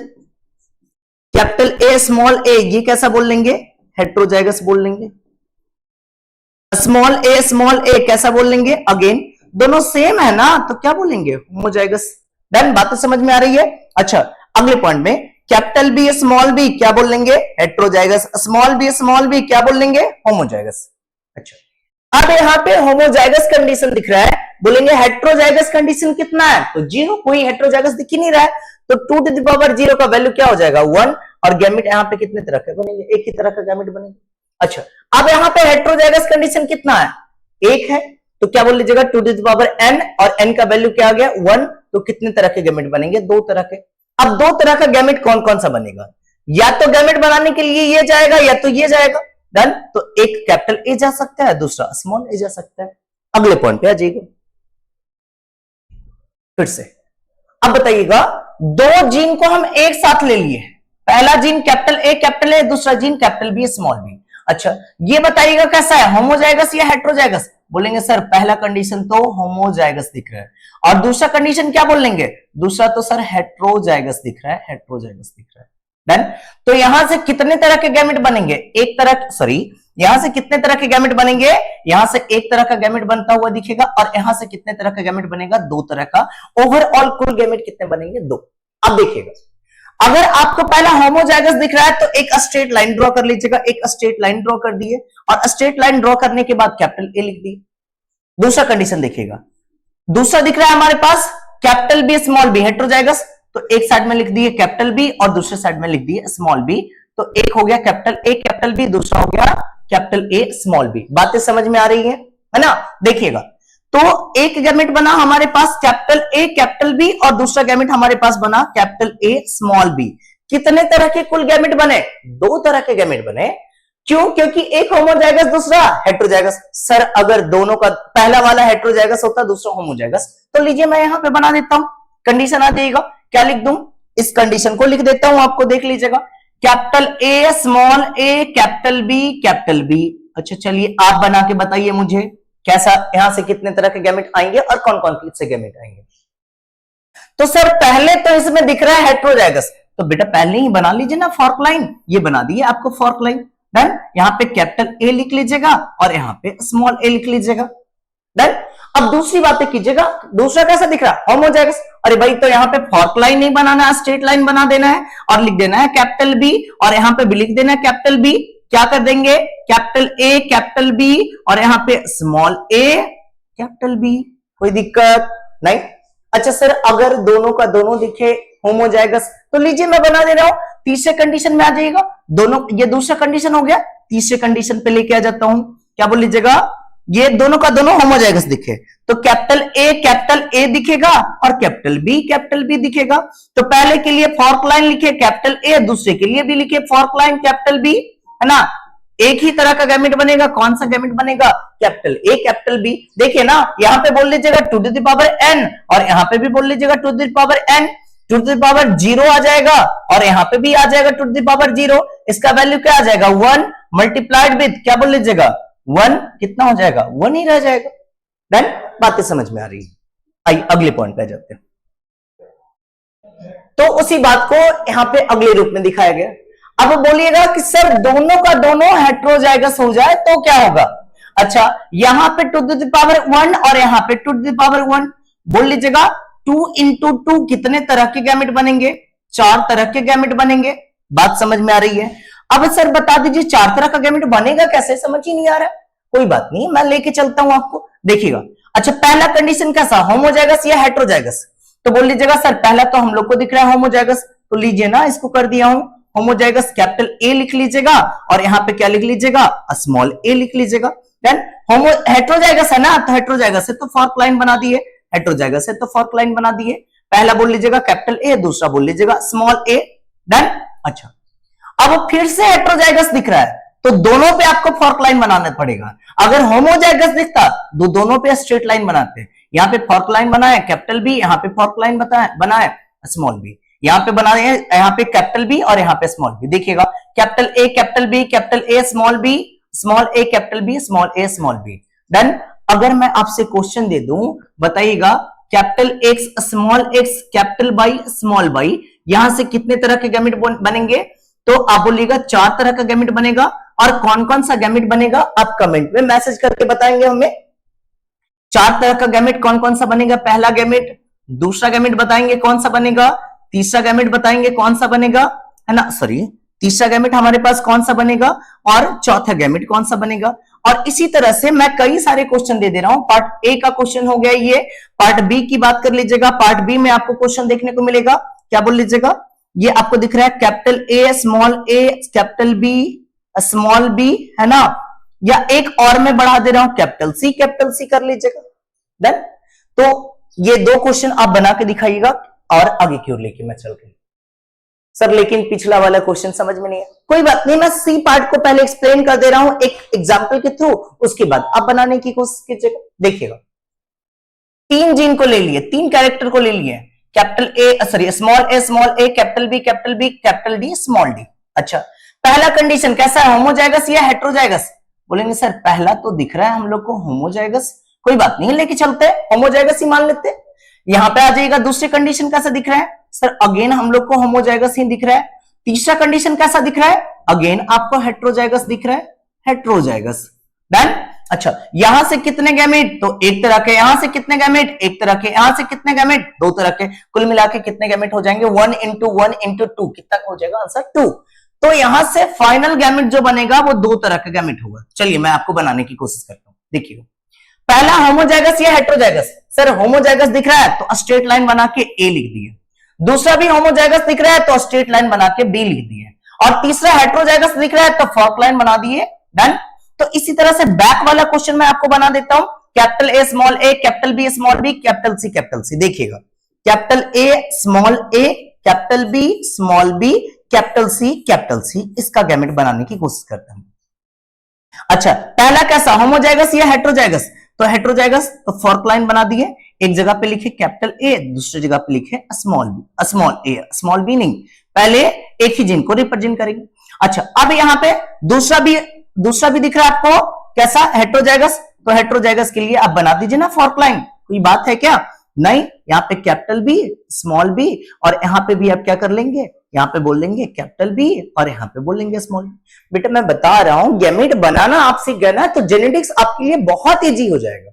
कैपिटल ए स्मॉल ए, ये कैसा बोल लेंगे? हेट्रोजाइगस बोल लेंगे। स्मॉल ए कैसा बोल लेंगे? अगेन दोनों सेम है ना, तो क्या बोलेंगे? होमोजाइगस। डन। बात तो समझ में आ रही है। अच्छा, अगले पॉइंट में कैपिटल बी स्मॉल बी क्या बोल लेंगे? हेट्रोजाइगस। स्मॉल बी क्या बोल लेंगे? होमोजाइगस। अच्छा, अब यहाँ पे होमोजाइगस कंडीशन दिख रहा है, बोलेंगे हेट्रोजाइगस कंडीशन कितना है? तो 0, कोई हेट्रोजाइगस दिख ही नहीं रहा है। तो 2 to the power 0 का वैल्यू क्या हो जाएगा? 1। और गैमेट यहाँ पे कितने तरह के बनेंगे? एक ही तरह का गैमेट बनेंगे। अच्छा, अब यहाँ पे हेट्रोजाइगस कंडीशन कितना है? 1 है। तो क्या बोल लीजिएगा? 2 to the power n, और n का वैल्यू क्या आ गया? 1। तो कितने तरह के गैमेट बनेंगे? 2 तरह के। अब 2 तरह का गैमेट कौन कौन सा बनेगा? या तो गैमेट बनाने के लिए ये जाएगा या तो ये जाएगा। डन। तो एक कैपिटल ए जा सकता है, दूसरा स्मॉल ए जा सकता है। अगले पॉइंट पे आ जाइएगा फिर से। अब बताइएगा, दो जीन को हम एक साथ ले लिए। पहला जीन कैपिटल ए, दूसरा gene capital B small B. अच्छा, ये बताइएगा कैसा है, होमोजाइगस या हेट्रोजाइगस? बोलेंगे सर पहला कंडीशन तो होमोजाइगस दिख रहा है, और दूसरा कंडीशन क्या बोल लेंगे? दूसरा तो सर हेट्रोजाइगस दिख रहा है, हेट्रोजाइगस दिख रहा है। डन। तो यहां से कितने तरह के गैमेट बनेंगे? एक तरह, सॉरी, यहां से कितने तरह के गैमेट बनेंगे? यहां से एक तरह का गैमेट बनता हुआ दिखेगा, और यहां से कितने तरह का गैमेट बनेगा? 2 तरह का। ओवरऑल कुल गैमेट कितने बनेंगे? 2। अब देखिएगा, अगर आपको पहला होमोजाइगस दिख रहा है तो एक स्ट्रेट लाइन ड्रॉ कर लीजिएगा। एक स्ट्रेट लाइन ड्रॉ कर दिए, और स्ट्रेट लाइन ड्रॉ करने के बाद कैपिटल ए लिख दिए। दूसरा कंडीशन देखिएगा, दूसरा दिख रहा है हमारे पास capital B small B, heterozygous. तो एक साइड में लिख दिए कैपिटल बी और दूसरे साइड में लिख दिए स्मॉल बी। तो एक हो गया कैपिटल ए कैपिटल बी, दूसरा हो गया कैपिटल ए स्मॉल बी। बातें समझ में आ रही है ना? देखिएगा, तो एक गैमेट बना हमारे पास कैपिटल ए कैपिटल बी, और दूसरा गैमेट हमारे पास बना कैपिटल ए स्मॉल बी। कितने तरह के कुल गैमेट बने? 2 तरह के गैमेट बने। क्यों? क्योंकि एक होमोजाइगस दूसरा हेट्रोजाइगस। सर अगर दोनों का पहला वाला हेट्रोजाइगस होता दूसरा होमोजाइगस, तो लीजिए मैं यहां पे बना देता हूं। कंडीशन आ जाएगा, क्या लिख दूं? इस कंडीशन को लिख देता हूं, आपको देख लीजिएगा, capital A small A capital B capital B. अच्छा, चलिए आप बना के बताइए मुझे कैसा, यहां से कितने तरह के गैमेट आएंगे और कौन कौन से गैमेट आएंगे? तो सर पहले तो इसमें दिख रहा है हेट्रोजाइगस, तो बेटा पहले ही बना लीजिए ना फॉर्क लाइन। ये बना दिए आपको फॉर्क लाइन। डन। यहां पे कैपिटल ए लिख लीजिएगा और यहां पे स्मॉल ए लिख लीजिएगा। डन। अब दूसरी बातें कीजिएगा, दूसरा कैसा दिख रहा है? होमोजाइगस। अरे भाई, तो यहां पे फॉर्क लाइन नहीं बनाना है, स्ट्रेट लाइन बना देना है, और लिख देना है कैपिटल बी, और यहां पे भी लिख देना है कैपिटल बी। क्या कर देंगे? कैपिटल ए कैपिटल बी, और यहां पे स्मॉल ए कैपिटल बी। कोई दिक्कत नहीं? अच्छा सर, अगर दोनों का दोनों दिखे होमोजाइगस, तो लीजिए मैं बना दे रहा हूं। तीसरे कंडीशन में आ जाइएगा, दोनों, ये दूसरा कंडीशन हो गया, तीसरे कंडीशन पे लेके आ जाता हूं। क्या बोल लीजिएगा? ये दोनों का दोनों होमोजाइगस दिखे, तो कैपिटल ए दिखेगा और कैपिटल बी दिखेगा। तो पहले के लिए फॉर्क लाइन लिखे कैपिटल ए, दूसरे के लिए भी लिखे फॉर्क लाइन कैपिटल बी, है ना? एक ही तरह का गैमेट बनेगा। कौन सा गैमेट बनेगा? Capital A capital B. देखिए ना, यहां पे बोल लीजिएगा 2 to the power n, और यहां पे भी बोल लीजिएगा 2 to the power n। 2 to the power 0 आ जाएगा, और यहां पे भी आ जाएगा 2 to the power 0। इसका वैल्यू क्या आ जाएगा? 1 मल्टीप्लाइड विद, क्या बोल लीजिएगा? 1। कितना हो जाएगा? 1 ही रह जाएगा। डन। बातें समझ में आ रही है? आइए अगले पॉइंट पे जाते हैं। तो उसी बात को यहाँ पे अगले रूप में दिखाया गया। अब बोलिएगा कि सर दोनों का दोनों हेट्रोजाइगस हो जाए तो क्या होगा? अच्छा, यहां पे 2 टू द पावर 1 और यहां पे 2 टू द पावर 1, बोल लीजिएगा 2 इंटू 2 कितने तरह के गैमेट बनेंगे? 4 तरह के गैमेट बनेंगे। बात समझ में आ रही है? अब सर बता दीजिए 4 तरह का गैमेट बनेगा कैसे, समझ ही नहीं आ रहा है। कोई बात नहीं, मैं लेके चलता हूं आपको, देखिएगा। अच्छा, पहला कंडीशन कैसा, होमोजाइगस या हेट्रोजाइगस? तो बोल लीजिएगा सर पहला तो हम लोग को दिख रहा है होमोजाइगस, तो लीजिए ना, इसको कर दिया हूं होमोजाइगस, कैपिटल ए लिख लीजिएगा और यहां पे क्या लिख लीजिएगा, स्मॉल ए लिख लीजिएगा। देन होमो हेट्रोजाइगस है ना, तो हेट्रोजाइगस है तो फॉर्क लाइन बना दिए, हेट्रोजाइगस है तो फॉर्क लाइन बना दिए। पहला बोल लीजिएगा कैपिटल ए, दूसरा बोल लीजिएगा स्मॉल ए। डन। अच्छा, अब फिर से हेट्रोजाइगस दिख रहा है तो दोनों पे आपको फॉर्क लाइन बनाना पड़ेगा। अगर होमोजाइगस दिखता तो दोनों पे स्ट्रेट लाइन बनाते हैं। यहाँ पे फॉर्क लाइन बनाए कैपिटल बी, यहाँ पे फॉर्क लाइन बनाए स्मॉल बी, यहाँ पे बनाए, यहाँ पे कैपिटल बी और यहाँ पे स्मॉल बी। देखिएगा capital A capital B, capital A small B, small A capital B, small A small B. Done. अगर मैं आपसे क्वेश्चन दे दूं, बताइएगा capital X small X capital Y small Y, यहां से कितने तरह के गैमेट बनेंगे? तो आप बोलिएगा 4 तरह का गैमेट बनेगा। और कौन कौन सा गैमेट बनेगा आप कमेंट में मैसेज करके बताएंगे हमें। 4 तरह का गैमेट कौन कौन सा बनेगा? पहला गैमेट, दूसरा गैमेट बताएंगे कौन सा बनेगा, तीसरा गैमेट बताएंगे कौन सा बनेगा, है ना, सॉरी तीसरा गैमेट हमारे पास कौन सा बनेगा और चौथा गैमेट कौन सा बनेगा। और इसी तरह से मैं कई सारे क्वेश्चन दे रहा हूं। पार्ट ए का क्वेश्चन हो गया ये, पार्ट बी की बात कर लीजिएगा। पार्ट बी में आपको क्वेश्चन देखने को मिलेगा, क्या बोल लीजिएगा, ये आपको दिख रहा है capital A small A capital B small B, है ना, या एक और मैं बढ़ा दे रहा हूं कैपिटल सी कर लीजिएगा। देन तो ये 2 क्वेश्चन आप बना के दिखाइएगा और आगे की ओर लेके मैं चल रही हूं। सर लेकिन पिछला वाला क्वेश्चन समझ में नहीं है, कोई बात नहीं, मैं सी पार्ट को पहले एक्सप्लेन कर दे रहा हूं एक एग्जांपल के थ्रू, उसके बाद आप बनाने की कोशिश कीजिएगा। देखिएगा 3 जीन को ले लिए, 3 कैरेक्टर को ले लिए, capital A sorry small A capital B capital D small D. अच्छा, पहला कंडीशन कैसा है, होमोजाइगस या हेट्रोजाइगस? बोलेंगे सर पहला तो दिख रहा है हम लोग को होमोजाइगस, कोई बात नहीं लेके चलते हैं, होमोजाइगस ही मान लेते हैं। यहां पे आ जाइएगा, दूसरी कंडीशन कैसा दिख रहा है सर, अगेन हम लोग को होमोजाइगस ही दिख रहा है। तीसरा कंडीशन कैसा दिख रहा है, अगेन आपको हेट्रोजाइगस दिख रहा है, हेट्रोजाइगस। डन। अच्छा, यहां से कितने गैमेट, तो एक तरह के, यहां से कितने गैमेट, एक तरह के, यहां से कितने गैमेट, 2 तरह के, कुल मिला के कितने गैमेट हो जाएंगे, 1 इंटू 1 इंटू 2, कितना हो जाएगा आंसर 2। तो यहां से फाइनल गैमेट जो बनेगा वो 2 तरह का गैमेट होगा। चलिए मैं आपको बनाने की कोशिश करता हूं। देखिए पहला होमोजाइगस या हेट्रोजाइगस, सर होमोजाइगस दिख रहा है तो स्ट्रेट लाइन बना के ए लिख दिए, दूसरा भी होमोजाइगस दिख रहा है तो स्ट्रेट लाइन बना के बी लिख दिए, और तीसरा हेट्रोजाइगस दिख रहा है तो फॉर्क लाइन बना दिए। डन। तो इसी तरह से बैक वाला क्वेश्चन मैं आपको बना देता हूं, capital A small A capital B small B capital C. देखिएगा capital A small A capital B small B capital C, इसका गैमेट बनाने की कोशिश करता हूं। अच्छा, पहला कैसा, होमोजाइगस या हेट्रोजाइगस? तो हेट्रोजाइगस तो फॉर्क लाइन बना दिए, एक जगह पे लिखे कैपिटल ए, दूसरी जगह पे लिखे स्मॉल बी, स्मॉल बी नहीं, पहले एक ही जीन को रिप्रेजेंट करेंगे। अच्छा, अब यहां पे दूसरा भी दिख रहा है आपको कैसा, हेट्रोजाइगस, तो हेट्रोजाइगस के लिए आप बना दीजिए ना फॉर्क लाइन, कोई बात है क्या? नहीं, यहाँ पे कैपिटल बी स्मॉल बी, और यहाँ पे भी आप क्या कर लेंगे, यहाँ पे बोल लेंगे कैपिटल बी और यहाँ पे बोलेंगे स्मॉल बी। बेटा मैं बता रहा हूं गैमेट बनाना आप सीख गए ना तो जेनेटिक्स आपके लिए बहुत इजी हो जाएगा।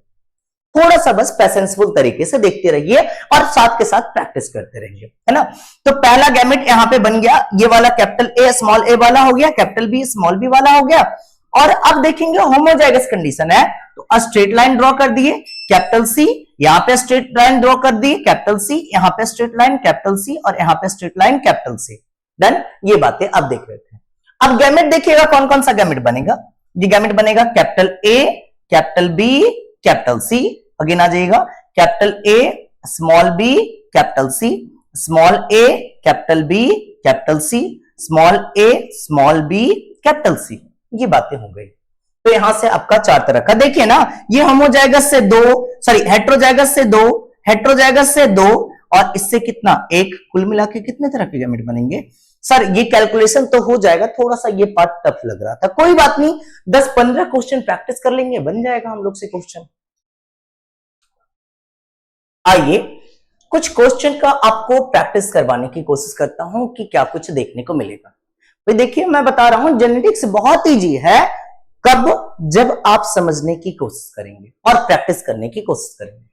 थोड़ा सा बस पैसेंसफुल तरीके से देखते रहिए और साथ के साथ प्रैक्टिस करते रहिए, है ना। तो पहला गैमेट यहाँ पे बन गया, ये वाला कैपिटल ए स्मॉल ए वाला हो गया, कैपिटल बी स्मॉल बी वाला हो गया। और अब देखेंगे होमोजाइगस कंडीशन है तो स्ट्रेट लाइन ड्रॉ कर दिए, कैपिटल सी, यहाँ पे स्ट्रेट लाइन ड्रॉ कर दी कैपिटल सी, यहाँ पे स्ट्रेट लाइन कैपिटल सी और यहाँ पे straight line capital C. Done. ये बातें अब देख लेते हैं। अब गैमेट देखिएगा कौन कौन सा गैमेट बनेगा। ये गैमेट बनेगा capital A capital B capital C, again आ जाइएगा capital A small B capital C, small A capital B capital C, small A small B capital C. ये बातें हो गई। तो यहां से आपका 4 तरह का, देखिए ना, ये होमोजाइगस से 2, सॉरी हेट्रोजाइगस से 2, हेट्रोजाइगस से 2 और इससे कितना 1, कुल मिला के कितने तरह के गैमेट बनेंगे? सर ये कैलकुलेशन तो हो जाएगा, थोड़ा सा ये पार्ट टफ लग रहा था, कोई बात नहीं, 10-15 क्वेश्चन प्रैक्टिस कर लेंगे, बन जाएगा हम लोग से क्वेश्चन। आइए कुछ क्वेश्चन का आपको प्रैक्टिस करवाने की कोशिश करता हूं कि क्या कुछ देखने को मिलेगा। भाई देखिए, मैं बता रहा हूं जेनेटिक्स बहुत इजी है। कब? जब आप समझने की कोशिश करेंगे और प्रैक्टिस करने की कोशिश करेंगे।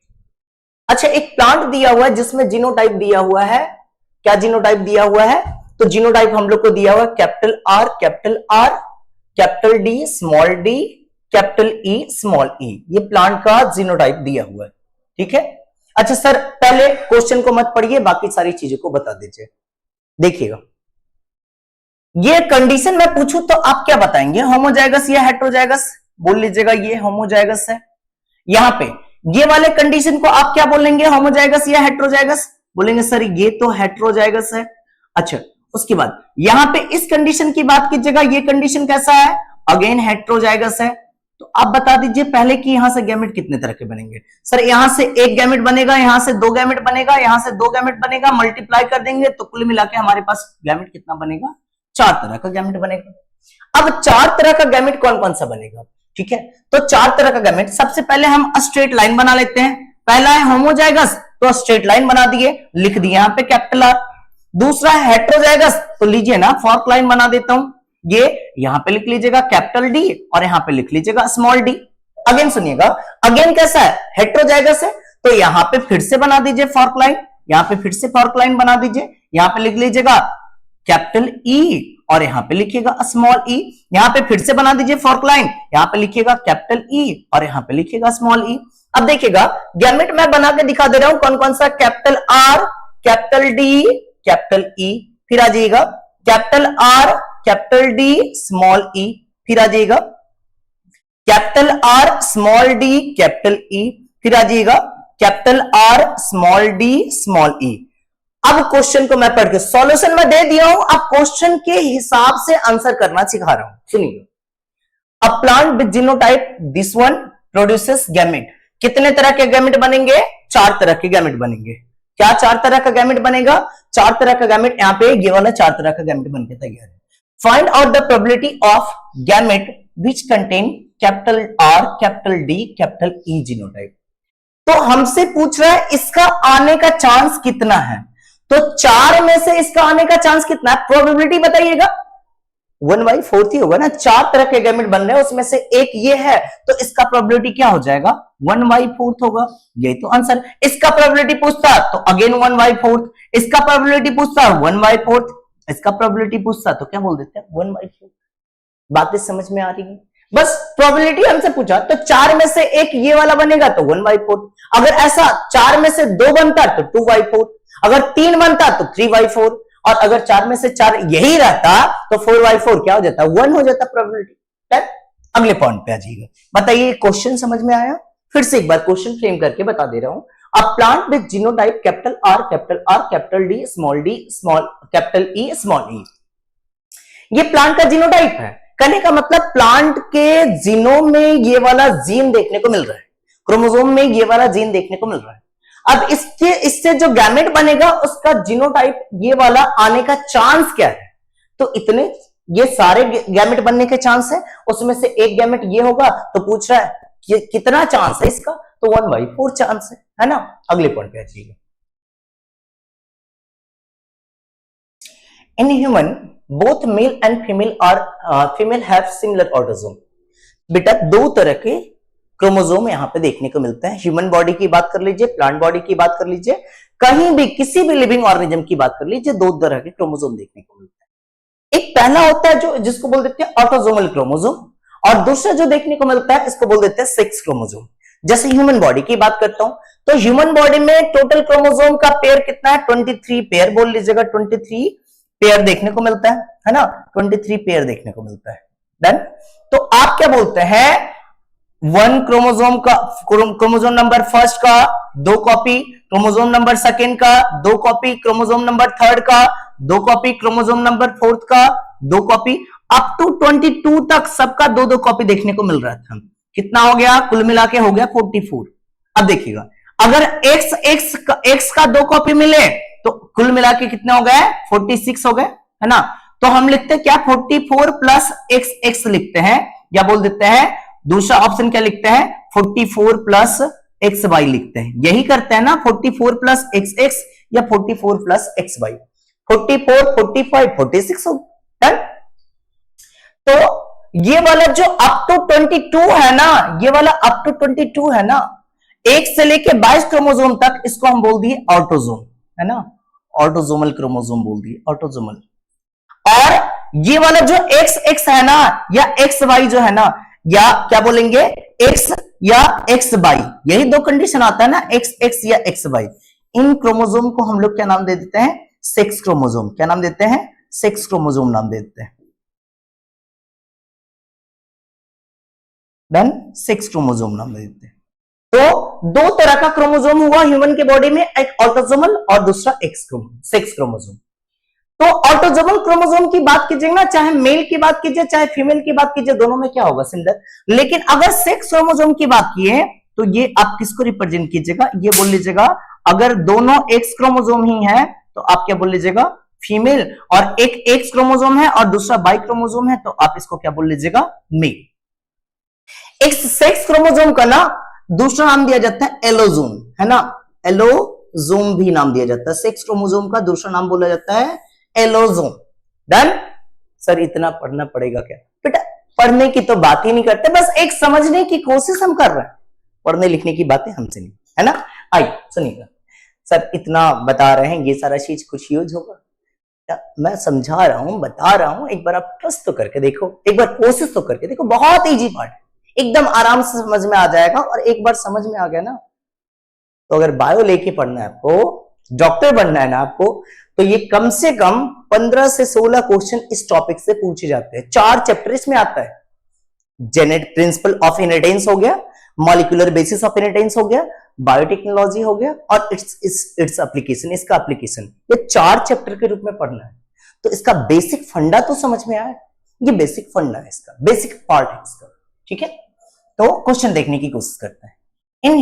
अच्छा, एक प्लांट दिया हुआ है जिसमें जीनोटाइप दिया हुआ है। क्या जीनोटाइप दिया हुआ है? तो जीनोटाइप हम लोग को दिया हुआ है capital R, capital D, small D, capital E, small E. ये प्लांट का जीनोटाइप दिया हुआ है, ठीक है। अच्छा सर, पहले क्वेश्चन को मत पढ़िए, बाकी सारी चीजों को बता दीजिए। देखिएगा, ये कंडीशन मैं पूछूं तो आप क्या बताएंगे, होमोजाइगस या हेटेरोजाइगस? बोल लीजिएगा ये होमोजाइगस है। यहां पे ये वाले कंडीशन को आप क्या बोलेंगे, होमोजाइगस या हेटेरोजाइगस? बोलेंगे सर ये तो हेटेरोजाइगस है। अच्छा, उसके बाद यहां पे इस कंडीशन की बात कीजिएगा, ये कंडीशन कैसा है? अगेन हेटेरोजाइगस है। तो आप बता दीजिए पहले कि यहां से गैमेट कितने तरह के बनेंगे। सर यहां से एक गैमेट बनेगा, यहां से दो गैमेट बनेगा, यहां से दो गैमेट बनेगा, मल्टीप्लाई कर देंगे तो कुल मिला के हमारे पास गैमेट कितना बनेगा? 4 तरह का गैमेट बनेगा। अब 4 तरह का गैमेट कौन कौन सा बनेगा, ठीक है। तो 4 तरह का गैमेट, सबसे पहले हम स्ट्रेट लाइन बना लेते हैं। पहला है होमोजाइगस, तो स्ट्रेट लाइन बना दिए, लिख दिया यहां पे कैपिटल आर। दूसरा है हेटेरोजाइगस, तो लीजिए ना फॉर्क लाइन बना देता हूं, ये यहां पे लिख लीजिएगा कैपिटल डी और यहां पे लिख लीजिएगा स्मॉल डी। अगेन सुनिएगा, अगेन कैसा है? हेटेरोजाइगस है, तो यहां पे फिर से बना दीजिए फॉर्क लाइन, यहां पे फिर से फॉर्क लाइन बना दीजिए, यहां पे लिख लीजिएगा कैपिटल ई और यहां पे लिखिएगा स्मॉल ई। यहां पे फिर से बना दीजिए फॉर्क लाइन, यहां पे लिखिएगा कैपिटल ई और यहां पे लिखिएगा स्मॉल ई। अब देखिएगा गैमेट मैं बना के दिखा दे रहा हूं कौन कौन सा, capital R, capital D, capital E. फिर आ जाइएगा capital R, capital D, small E. फिर आ जाइएगा capital R, small D, capital E. फिर आ जाइएगा capital R, small D, small E. अब क्वेश्चन को मैं पढ़ के सॉल्यूशन में दे दिया हूं, अब क्वेश्चन के हिसाब से आंसर करना सिखा रहा हूं। सुनिए, अ plant with genotype this one produces gamete. कितने तरह के गैमेट बनेंगे? 4 तरह के गैमेट बनेंगे। क्या 4 तरह का गैमेट बनेगा? 4 तरह का गैमेट, यहां पे ये वाला 4 तरह का गैमेट बनके तैयार है। Find out the probability of gamete which contain capital R, capital D, capital E genotype. तो हमसे पूछ रहा है इसका आने का चांस कितना है, तो 4 में से इसका आने का चांस कितना है? प्रोबेबिलिटी बताइएगा। 1/4 ही होगा ना, 4 तरह के गैमेट बन रहे हैं, उसमें से एक ये है, तो इसका प्रोबेबिलिटी क्या हो जाएगा? 1/4 होगा। यही तो आंसर। इसका प्रोबेबिलिटी पूछता तो अगेन 1/4, इसका प्रोबेबिलिटी पूछता 1/4, इसका प्रोबेबिलिटी पूछता तो क्या बोल देते हैं? 1/4। बातें समझ में आ रही है? बस प्रोबेबिलिटी हमसे पूछा, तो 4 में से एक ये वाला बनेगा तो 1/4। अगर ऐसा 4 में से 2 बनता तो 2/4, अगर 3 बनता तो 3/4, और अगर 4 में से 4 यही रहता तो 4/4 क्या हो जाता? 1 हो जाता प्रोबेबिलिटी। अगले पॉइंट पे आ जाइएगा। बताइए क्वेश्चन समझ में आया? फिर से एक बार क्वेश्चन फ्रेम करके बता दे रहा हूं। A plant with genotype capital R, capital D, small capital E, small E. ये प्लांट का जीनोटाइप है। कहने का मतलब प्लांट के जीनोम में ये वाला जीन देखने को मिल रहा है, क्रोमोसोम में ये वाला जीन देखने को मिल रहा है। अब इससे जो गैमेट बनेगा उसका जीनोटाइप ये वाला आने का चांस क्या है? तो इतने ये सारे गैमेट बनने के चांस है, उसमें से एक गैमेट ये होगा, तो पूछ रहा है कि कितना चांस है इसका, तो 1/4 चांस है ना। अगले पॉइंट पे आ जाइए। In human both male and female have similar autosome. बेटा 2 तरह के क्रोमोसोम यहां पे देखने को मिलता है। ह्यूमन बॉडी की बात कर लीजिए, प्लांट बॉडी की बात कर लीजिए, कहीं भी किसी भी लिविंग ऑर्गेनिज्म की बात कर लीजिए, 2 तरह के क्रोमोसोम देखने को मिलता है। एक पहला होता है जो जिसको बोल देते हैं ऑटोसोमल क्रोमोसोम, और दूसरा जो देखने को मिलता है इसको बोल देते हैं सेक्स क्रोमोसोम। जैसे ह्यूमन बॉडी की बात करता हूं, तो ह्यूमन बॉडी में टोटल क्रोमोसोम का पेयर कितना है? 23 पेयर बोल लीजिएगा, 23 पेयर देखने को मिलता है ना, 23 पेयर देखने को मिलता है। डन। तो आप क्या बोलते हैं? 1 क्रोमोसोम का, क्रोमोसोम नंबर फर्स्ट का 2 कॉपी, क्रोमोसोम नंबर सेकंड का 2 कॉपी, क्रोमोसोम नंबर थर्ड का 2 कॉपी, क्रोमोसोम नंबर फोर्थ का 2 कॉपी, अप टू 22 तक सबका 2-2 कॉपी देखने को मिल रहा था। कितना हो गया? कुल मिला के हो गया 44। अब देखिएगा, अगर x का 2 कॉपी मिले तो कुल मिला के कितने हो गए? 46 हो गए, है ना। तो हम लिखते हैं क्या? 44 प्लस x लिखते हैं, या बोल देते हैं दूसरा ऑप्शन क्या लिखते हैं? 44 प्लस एक्स वाई लिखते हैं, यही करते हैं ना 44 प्लस एक्स एक्स या 44 प्लस एक्स वाई, 44, 45, 46 डन। तो ये वाला जो अप टू 22 है ना, ये वाला अप टू 22 है ना, 1 से लेके 22 क्रोमोसोम तक, इसको हम बोल दिए ऑटोजोम, है ना, ऑटोजोमल क्रोमोसोम बोल दिए, ऑटोजोमल। और ये वाला जो एक्स एक्स है ना या एक्स वाई जो है ना, या क्या बोलेंगे एक्स या एक्स वाई, यही दो कंडीशन आता है ना, एक्स एक्स या एक्स वाई। इन क्रोमोसोम को हम लोग क्या नाम दे देते हैं, सेक्स क्रोमोसोम। क्या नाम देते हैं, सेक्स क्रोमोसोम नाम दे देते हैं। देन सेक्स क्रोमोसोम नाम दे देते हैं। तो दो तरह का क्रोमोसोम हुआ ह्यूमन के बॉडी में, एक ऑटोसोमल और दूसरा सेक्स क्रोमोसोम। तो ऑटोसोमल क्रोमोसोम की बात कीजिए ना, चाहे मेल की बात कीजिए चाहे फीमेल की बात कीजिए, दोनों में क्या होगा, सिमिलर। लेकिन अगर सेक्स क्रोमोसोम की बात किए तो ये आप किसको रिप्रेजेंट कीजिएगा, ये बोल लीजिएगा, अगर दोनों एक्स क्रोमोसोम ही है तो आप क्या बोल लीजिएगा, फीमेल, और एक एक्स क्रोमोसोम है और दूसरा वाई क्रोमोसोम है तो आप इसको क्या बोल लीजिएगा, मेल। एक सेक्स क्रोमोसोम का ना दूसरा नाम दिया जाता है एलोजोम, है ना, एलोजोम भी नाम दिया जाता है। सेक्स क्रोमोसोम का दूसरा नाम बोला जाता है एलोजोम। डन। सर इतना पढ़ना पड़ेगा क्या, बेटा पढ़ने की तो बात ही नहीं करते, बस एक समझने की कोशिश हम कर रहे हैं, पढ़ने लिखने की बातें हमसे नहीं, है ना। आइए सुनिएगा, सर इतना बता रहे हैं, ये सारा चीज कुछ यूज होगा, मैं समझा रहा हूं, बता रहा हूं, एक बार आप ट्रस्ट तो करके देखो, एक बार कोशिश तो करके देखो, बहुत इजी पार्ट है, एकदम आराम से समझ में आ जाएगा। और एक बार समझ में आ गया ना, तो अगर बायो लेके पढ़ना है आपको, डॉक्टर बनना है ना आपको, तो ये कम से कम 15 से 16 क्वेश्चन इस टॉपिक से पूछे जाते हैं। 4 चैप्टर इसमें आता है, जेनेटिक प्रिंसिपल ऑफ इनहेरिटेंस हो गया, मॉलिक्यूलर बेसिस ऑफ इनहेरिटेंस हो गया, बायोटेक्नोलॉजी हो गया, और इट्स एप्लीकेशन, इसका एप्लीकेशन, ये 4 चैप्टर के रूप में पढ़ना है। तो इसका बेसिक फंडा तो समझ में आया, ये बेसिक फंडा है, इसका बेसिक पार्ट है इसका, ठीक है। तो क्वेश्चन देखने की कोशिश करते हैं। In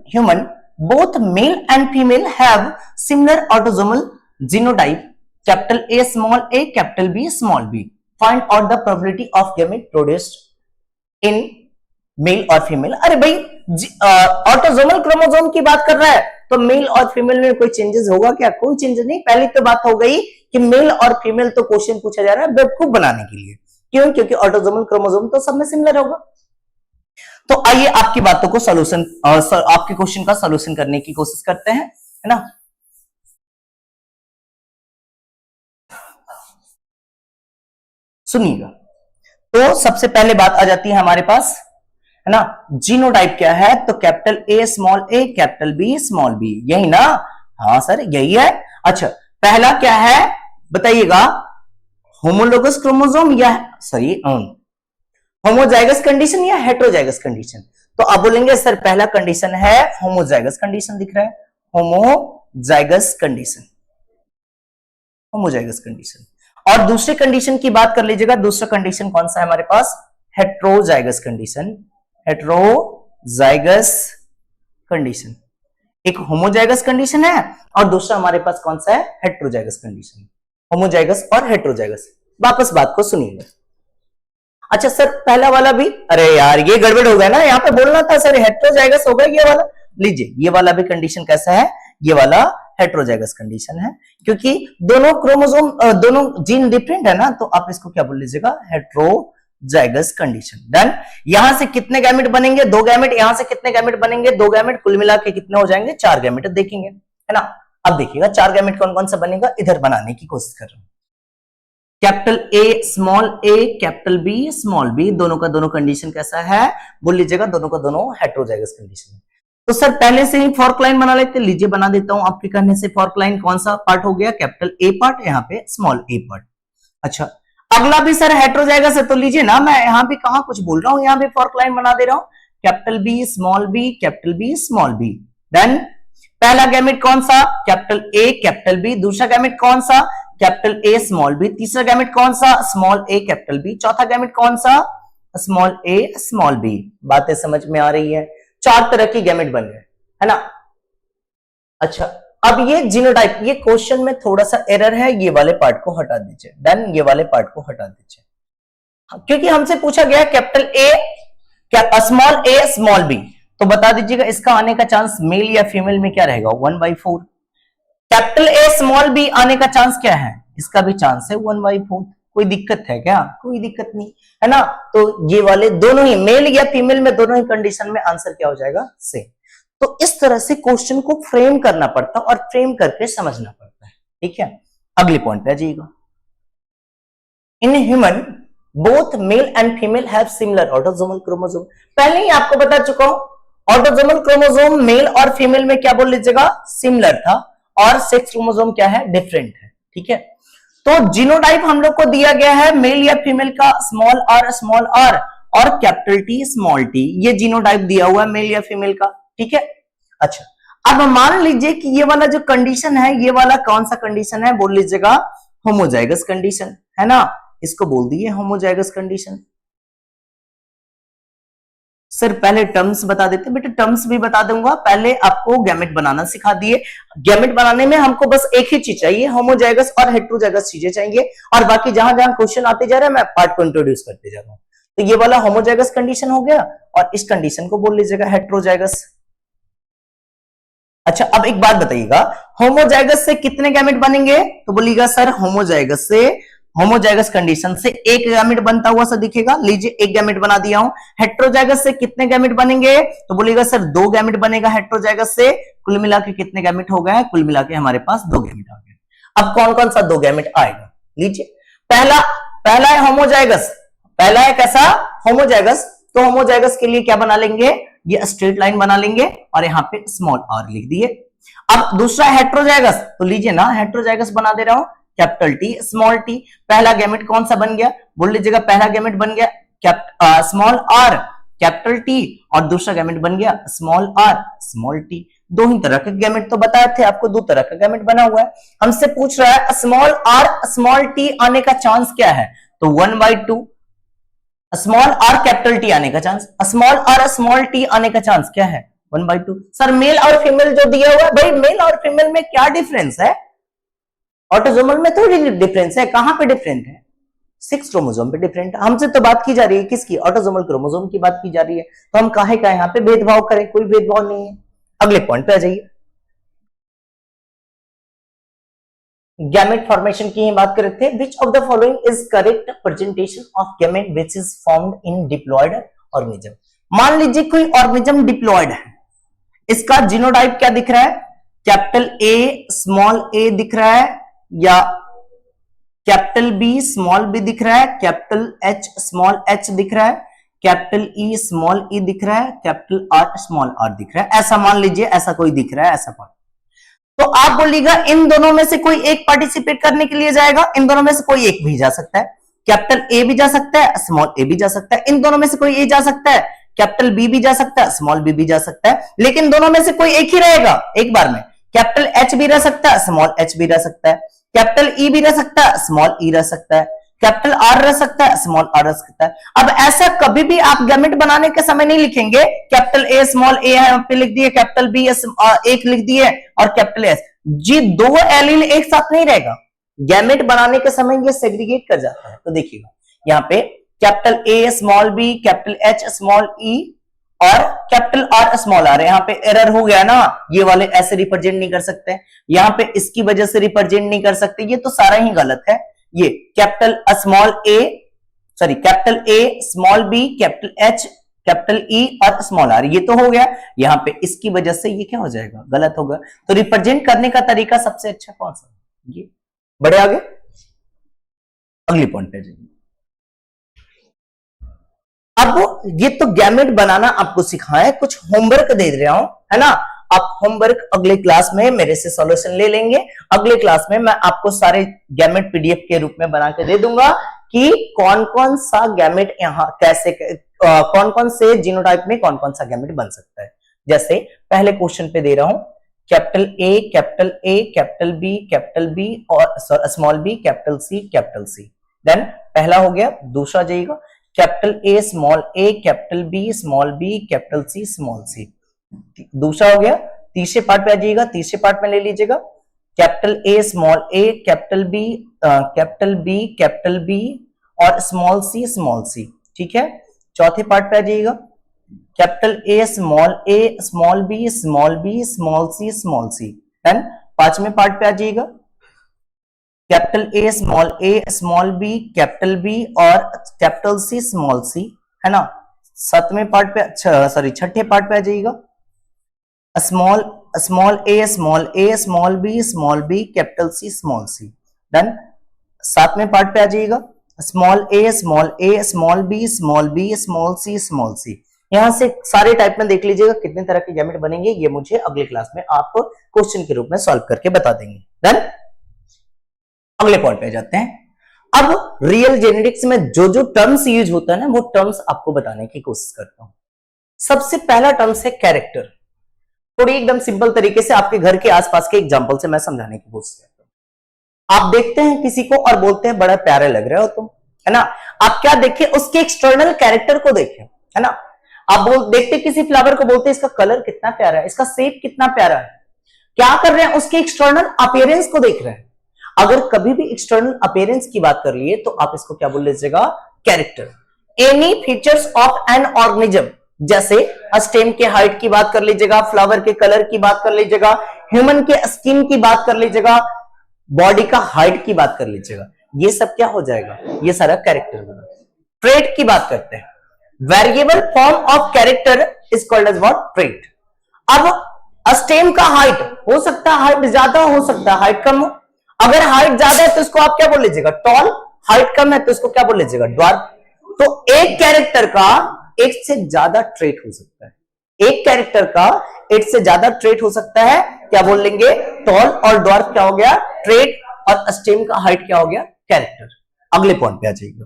human both male and female have similar autosomal genotype, capital A small a, capital B small b. Find out the probability of gamete produced in male और female। अरे भाई ऑटोसोमल क्रोमोसोम की बात कर रहा है, तो मेल और फीमेल में कोई चेंजेस होगा क्या, कोई चेंजेस नहीं। पहली तो बात हो गई कि मेल और फीमेल तो क्वेश्चन पूछा जा रहा है बेवकूफ बनाने के लिए, क्यों, क्योंकि ऑटोसोमल क्रोमोसोम तो सब में सिमिलर होगा। तो आइए आपकी बातों को सॉल्यूशन, आपके क्वेश्चन का सॉल्यूशन करने की कोशिश करते हैं, है ना। सुनिएगा, तो सबसे पहले बात आ जाती है हमारे पास, है ना, जीनोटाइप क्या है, तो capital A small A, capital B small B, यही ना। हाँ सर यही है। अच्छा पहला क्या है बताइएगा, होमोलोगस क्रोमोसोम या सॉरी होमोजाइगस कंडीशन या हेटेरोजाइगस कंडीशन। तो आप बोलेंगे सर पहला कंडीशन है होमोजाइगस कंडीशन, दिख रहा है, होमोजाइगस कंडीशन, होमोजाइगस कंडीशन। और दूसरी कंडीशन की बात कर लीजिएगा, दूसरा कंडीशन कौन सा है हमारे पास, हेटेरोजाइगस कंडीशन, हेटेरोजाइगस कंडीशन। एक होमोजाइगस कंडीशन है और दूसरा हमारे पास कौन सा है, हेटेरोजाइगस कंडीशन। होमोजाइगस और हेटेरोजाइगस, वापस बात को सुनिएगा। अच्छा सर पहला वाला भी, अरे यार ये गड़बड़ हो गया ना, यहाँ पे बोलना था सर हेटेरोजाइगस हो गया ये वाला। लीजिए ये वाला भी कंडीशन कैसा है, ये वाला हेटेरोजाइगस कंडीशन है, क्योंकि दोनों क्रोमोसोम दोनों जीन डिफरेंट है ना, तो आप इसको क्या बोल लीजिएगा, हेटेरोजाइगस कंडीशन। डन। यहां से कितने गैमेट बनेंगे, 2 गैमेट, यहां से कितने गैमेट बनेंगे, 2 गैमेट, कुल मिला के कितने हो जाएंगे, 4 गैमेट देखेंगे, है ना। अब देखिएगा 4 गैमेट कौन कौन सा बनेगा, इधर बनाने की कोशिश कर रहा हूं। Capital A small A, capital B small B, दोनों का दोनों कंडीशन कैसा है, बोल लीजिएगा, दोनों का दोनों हेटेरोजाइगस कंडीशन है। तो सर पहले से ही फॉर्क लाइन बना लेते, लीजिए बना देता हूं आपके कहने से। फॉर्क लाइन कौन सा पार्ट हो गया, कैपिटल ए पार्ट, यहाँ पे स्मॉल ए पार्ट। अच्छा अगला भी सर हेटेरोजाइगस है, तो लीजिए ना, मैं यहाँ भी कहां कुछ बोल रहा हूं, यहाँ भी फॉर्क लाइन बना दे रहा हूं, capital B small B, capital B small B. Then पहला गैमेट कौन सा, कैपिटल ए कैपिटल बी, दूसरा गैमेट कौन सा, कैपिटल ए स्मॉल बी, तीसरा गैमेट कौन सा, स्मॉल ए कैपिटल बी, चौथा गैमेट कौन सा, स्मॉल ए स्मॉल बी। बातें समझ में आ रही है, 4 तरह की गैमेट बन गए, है ना। अच्छा अब ये जीनोटाइप, ये क्वेश्चन में थोड़ा सा एरर है, ये वाले पार्ट को हटा दीजिए। डन, ये वाले पार्ट को हटा दीजिए, क्योंकि हमसे पूछा गया कैपिटल ए स्मॉल बी, तो बता दीजिएगा इसका आने का चांस मेल या फीमेल में क्या रहेगा 1/4। कैपिटल ए स्मॉल बी आने का चांस क्या है, इसका भी चांस है 1/4। कोई दिक्कत है क्या, कोई दिक्कत नहीं है ना। तो ये वाले दोनों ही मेल या फीमेल में दोनों ही कंडीशन में आंसर क्या हो जाएगा सेम। तो इस तरह से क्वेश्चन को फ्रेम करना पड़ता है और फ्रेम करके समझना पड़ता है, ठीक है। अगले पॉइंट पे आ जाइएगा। In human both male and female have similar autosomal chromosome. पहले ही आपको बता चुका हूं ऑटोसोमल क्रोमोसोम मेल और फीमेल में क्या बोल लीजिएगा सिमिलर था, और सेक्स क्रोमोसोम क्या है डिफरेंट है, ठीक है। तो जीनोटाइप हम लोग को दिया गया है मेल या फीमेल का स्मॉल आर और कैपिटल टी स्मॉल टी, ये जीनोटाइप दिया हुआ है मेल या फीमेल का, ठीक है। अच्छा अब मान लीजिए कि ये वाला जो कंडीशन है, ये वाला कौन सा कंडीशन है, बोल लीजिएगा होमोजाइगस कंडीशन है ना, इसको बोल दिए होमोजाइगस कंडीशन। सर पहले टर्म्स बता देते, बेटा टर्म्स भी बता दूंगा, पहले आपको गैमेट बनाना सिखा दिए। गैमेट बनाने में हमको बस एक ही चीज चाहिए, होमोजाइगस और हेटेरोजाइगस चीजें चाहिए, और बाकी जहां जहां क्वेश्चन आते जा रहे हैं मैं पार्ट को इंट्रोड्यूस करते जा रहा हूं। तो ये वाला होमोजाइगस कंडीशन हो गया, और इस कंडीशन को बोल लीजिएगा हेटेरोजाइगस। अच्छा अब एक बात बताइएगा, होमोजाइगस से कितने गैमेट बनेंगे, तो बोलिएगा सर होमोजाइगस से, होमोजाइगस कंडीशन से एक गैमेट बनता हुआ सा दिखेगा, लीजिए एक गैमेट बना दिया हूं। हेटेरोजाइगस से कितने गैमेट बनेंगे, तो बोलिएगा सर 2 गैमेट बनेगा हेटेरोजाइगस से। कुल मिला के कितने गैमेट हो गए, कुल मिला के हमारे पास 2 गैमेट आ गए। अब कौन कौन सा 2 गैमेट आएगा, लीजिए पहला है होमोजाइगस, पहला है कैसा होमोजाइगस, तो होमोजाइगस के लिए क्या बना लेंगे, ये स्ट्रेट लाइन बना लेंगे और यहाँ पे स्मॉल आर लिख दिए। अब दूसरा हेटेरोजाइगस, तो लीजिए ना हेटेरोजाइगस बना दे रहा हूं कैपिटल टी स्मॉल टी। पहला गैमेट कौन सा बन गया, बोल लीजिएगा पहला गैमेट बन गया स्मॉल आर कैपिटल टी, और दूसरा गैमेट बन गया स्मॉल आर स्मॉल टी। 2 ही तरह के गैमेट तो बताए थे आपको, 2 तरह का गैमेट बना हुआ है। हमसे पूछ रहा है स्मॉल आर स्मॉल टी आने का चांस क्या है, तो 1/2। स्मॉल आर कैपिटल टी आने का chance, small R small T आने का चांस क्या है 1/2। सर मेल और फीमेल जो दिया हुआ है, भाई मेल और फीमेल में क्या डिफरेंस है, ऑटोसोमल में थोड़ी डिफरेंस है, कहां पे डिफरेंट है, 6 क्रोमोसोम पे डिफरेंट है। हमसे तो बात की जा रही है किसकी, ऑटोसोमल क्रोमोसोम की बात की जा रही है, तो हम काहे का यहाँ पे भेदभाव करें, कोई भेदभाव नहीं है। अगले पॉइंट पे आ जाइए, गैमेट फॉर्मेशन की बात कर रहे थे। Which of the following is correct presentation of gamete which is found in diploid organism. मान लीजिए कोई ऑर्गेनिज्म डिप्लॉयड है, इसका जीनोटाइप क्या दिख रहा है, कैपिटल ए स्मॉल ए दिख रहा है, या कैपिटल बी स्मॉल बी दिख रहा है, कैपिटल एच स्मॉल एच दिख रहा है, कैपिटल ई स्मॉल ई दिख रहा है, कैपिटल आर स्मॉल आर दिख रहा है, ऐसा मान लीजिए ऐसा कोई दिख रहा है ऐसा पार्ट। तो आप बोलिएगा इन दोनों में से कोई एक पार्टिसिपेट करने के लिए जाएगा, इन दोनों में से कोई एक भी जा सकता है, कैपिटल ए भी जा सकता है स्मॉल ए भी जा सकता है, इन दोनों में से कोई ए जा सकता है, कैपिटल बी भी जा सकता है स्मॉल बी भी जा सकता है, लेकिन दोनों में से कोई एक ही रहेगा एक बार में। कैपिटल एच भी रह सकता है स्मॉल एच भी रह सकता है, कैपिटल ई भी रह सकता है स्मॉल ई रह सकता है, कैपिटल आर रह सकता है स्मॉल आर रह सकता है। अब ऐसा कभी भी आप गैमेट बनाने के समय नहीं लिखेंगे कैपिटल ए स्मॉल ए है पे लिख दिए, कैपिटल बी एक लिख दिए और कैपिटल एस, जी 2 एलील एक साथ नहीं रहेगा, गैमेट बनाने के समय ये सेग्रीगेट कर जाता है। तो देखिएगा यहाँ पे capital A small B, capital H small E और कैपिटल आर स्मॉल आर, यहाँ पे एरर हो गया ना, ये वाले ऐसे रिप्रेजेंट नहीं कर सकते, यहाँ पे इसकी वजह से रिप्रेजेंट नहीं कर सकते, ये तो सारा ही गलत है। ये capital small A sorry capital A small B capital H capital E और स्मॉल आर, ये तो हो गया, यहाँ पे इसकी वजह से ये क्या हो जाएगा गलत होगा। तो रिप्रेजेंट करने का तरीका सबसे अच्छा कौन सा, ये बड़े आगे। अगली पॉइंट पे जाइए। अब ये तो गैमेट बनाना आपको सिखाया, कुछ होमवर्क दे रहा हूं है ना, आप होमवर्क अगले क्लास में मेरे से सॉल्यूशन ले लेंगे। अगले क्लास में मैं आपको सारे गैमेट पीडीएफ के रूप में बना के दे दूंगा कि कौन कौन सा गैमेट यहाँ कैसे कौन कौन से जीनोटाइप में कौन कौन सा गैमेट बन सकता है। जैसे पहले क्वेश्चन पे दे रहा हूं कैपिटल ए कैपिटल बी और small B capital C, then पहला हो गया। दूसरा जाइएगा capital A small A capital B small B capital C small C, दूसरा हो गया। तीसरे पार्ट पे आ जाइएगा, तीसरे पार्ट में ले लीजिएगा capital A small A capital B और स्मॉल सी, ठीक है। चौथे पार्ट पे आ जाइएगा capital A small B small C done. पांचवें पार्ट पे आ जाइएगा, capital A small B capital B और कैपिटल सी स्मॉल सी, है ना। सातवें पार्ट पे, छठे पार्ट पे आ जाइएगा, small A small B capital C small C done. सातवें पार्ट पे आ जाइएगा, small A small B small C. यहां से सारे टाइप में देख लीजिएगा कितने तरह के ज्यामिति बनेंगे, ये मुझे अगले क्लास में आप क्वेश्चन के रूप में सॉल्व करके बता देंगे। डन। अगले पॉइंट पे जाते हैं। अब रियल जेनेटिक्स में जो जो टर्म्स यूज होता है ना, वो टर्म्स आपको बताने की कोशिश करता हूं। सबसे पहला टर्म्स है कैरेक्टर। थोड़ी एकदम सिंपल तरीके से आपके घर के आसपास के एग्जांपल से मैं समझाने की कोशिश करता हूं। आप देखते हैं किसी को और बोलते हैं बड़ा प्यारे लग रहे हो तुम, है ना। आप क्या देखें, उसके एक्सटर्नल कैरेक्टर को देखें, है ना। आप देखते किसी फ्लावर को, बोलते हैं इसका कलर कितना प्यारा है, इसका शेप कितना प्यारा है। क्या कर रहे हैं, उसके एक्सटर्नल अपीयरेंस को देख रहे हैं। अगर कभी भी एक्सटर्नल अपीयरेंस की बात कर लिए तो आप इसको क्या बोल लीजिएगा, character. Any features of an organism, जैसे स्टेम के हाइट की बात कर लीजिएगा, फ्लावर के कलर की बात कर लीजिएगा, ह्यूमन के स्किन की बात कर लीजिएगा, बॉडी का हाइट की बात कर लीजिएगा, ये सब क्या हो जाएगा, ये सारा कैरेक्टर होगा। ट्रेट की बात करते हैं, variable form of character is called as what, trait. अब स्टेम का हाइट हो सकता है, हाइट ज्यादा हो सकता है, हाइट कम हो। अगर हाइट ज्यादा है तो इसको आप क्या बोल लीजिएगा, टॉल। हाइट कम है तो इसको क्या बोल लीजिएगा, ड्वार्फ। तो एक कैरेक्टर का एक से ज्यादा ट्रेट हो सकता है, एक कैरेक्टर का एक से ज्यादा ट्रेट हो सकता है, क्या बोल लेंगे, टॉल। और ड्वार्फ क्या हो गया, ट्रेट। और स्टेम का हाइट क्या हो गया, कैरेक्टर। अगले पॉइंट पे आ जाइएगा।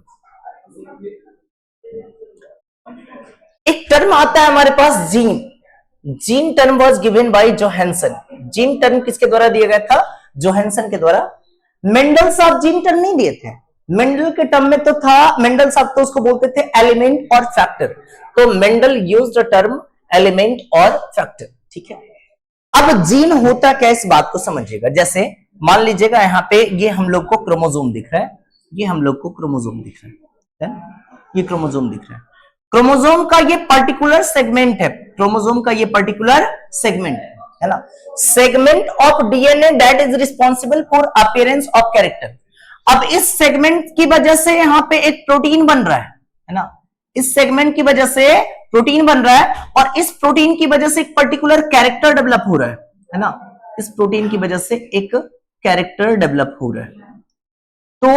एक टर्म आता है हमारे पास, gene term was given by Johannsen. Gene term किसके द्वारा दिया गया था, जोहानसन के द्वारा। मेंडल साहब जीन टर्म नहीं दिए थे, मेंडल के टर्म में तो था, मेंडल साहब तो उसको बोलते थे एलिमेंट और फैक्टर, तो Mendel used the term element और फैक्टर, ठीक है। अब जीन होता क्या, इस बात को समझिएगा। जैसे मान लीजिएगा यहाँ पे ये हम लोग को क्रोमोसोम दिख रहा है, ये हम लोग को क्रोमोसोम दिख रहा है, ये क्रोमोसोम दिख रहा है। क्रोमोसोम का ये पर्टिकुलर सेगमेंट है, क्रोमोसोम का ये पर्टिकुलर सेगमेंट है ना, segment of DNA that is responsible for appearance of character. अब इस सेगमेंट की वजह से यहाँ पे एक प्रोटीन बन रहा है ना, इस सेगमेंट की वजह से प्रोटीन बन रहा है, और इस प्रोटीन की वजह से एक पर्टिकुलर कैरेक्टर डेवलप हो रहा है ना, इस प्रोटीन की वजह से एक कैरेक्टर डेवलप हो रहा है। तो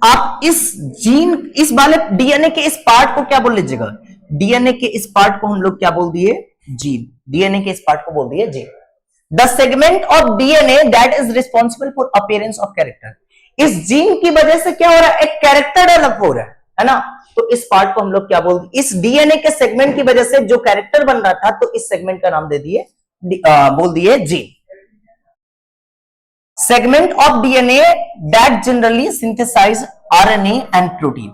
आप इस जीन, इस वाले डीएनए के इस पार्ट को क्या बोल लीजिएगा, डीएनए के इस पार्ट को हम लोग क्या बोल दिए, जीन। डीएनए के इस पार्ट को बोल दिए gene. The segment of DNA that is responsible for appearance of character. इस जीन की वजह से क्या हो रहा है, एक कैरेक्टर डेवलप हो रहा है ना। तो इस पार्ट को हम लोग क्या बोल दिए, इस डीएनए के सेगमेंट की वजह से जो कैरेक्टर बन रहा था, तो इस सेगमेंट का नाम दे दिए, बोल दिए gene. Segment of DNA that generally synthesize RNA and protein.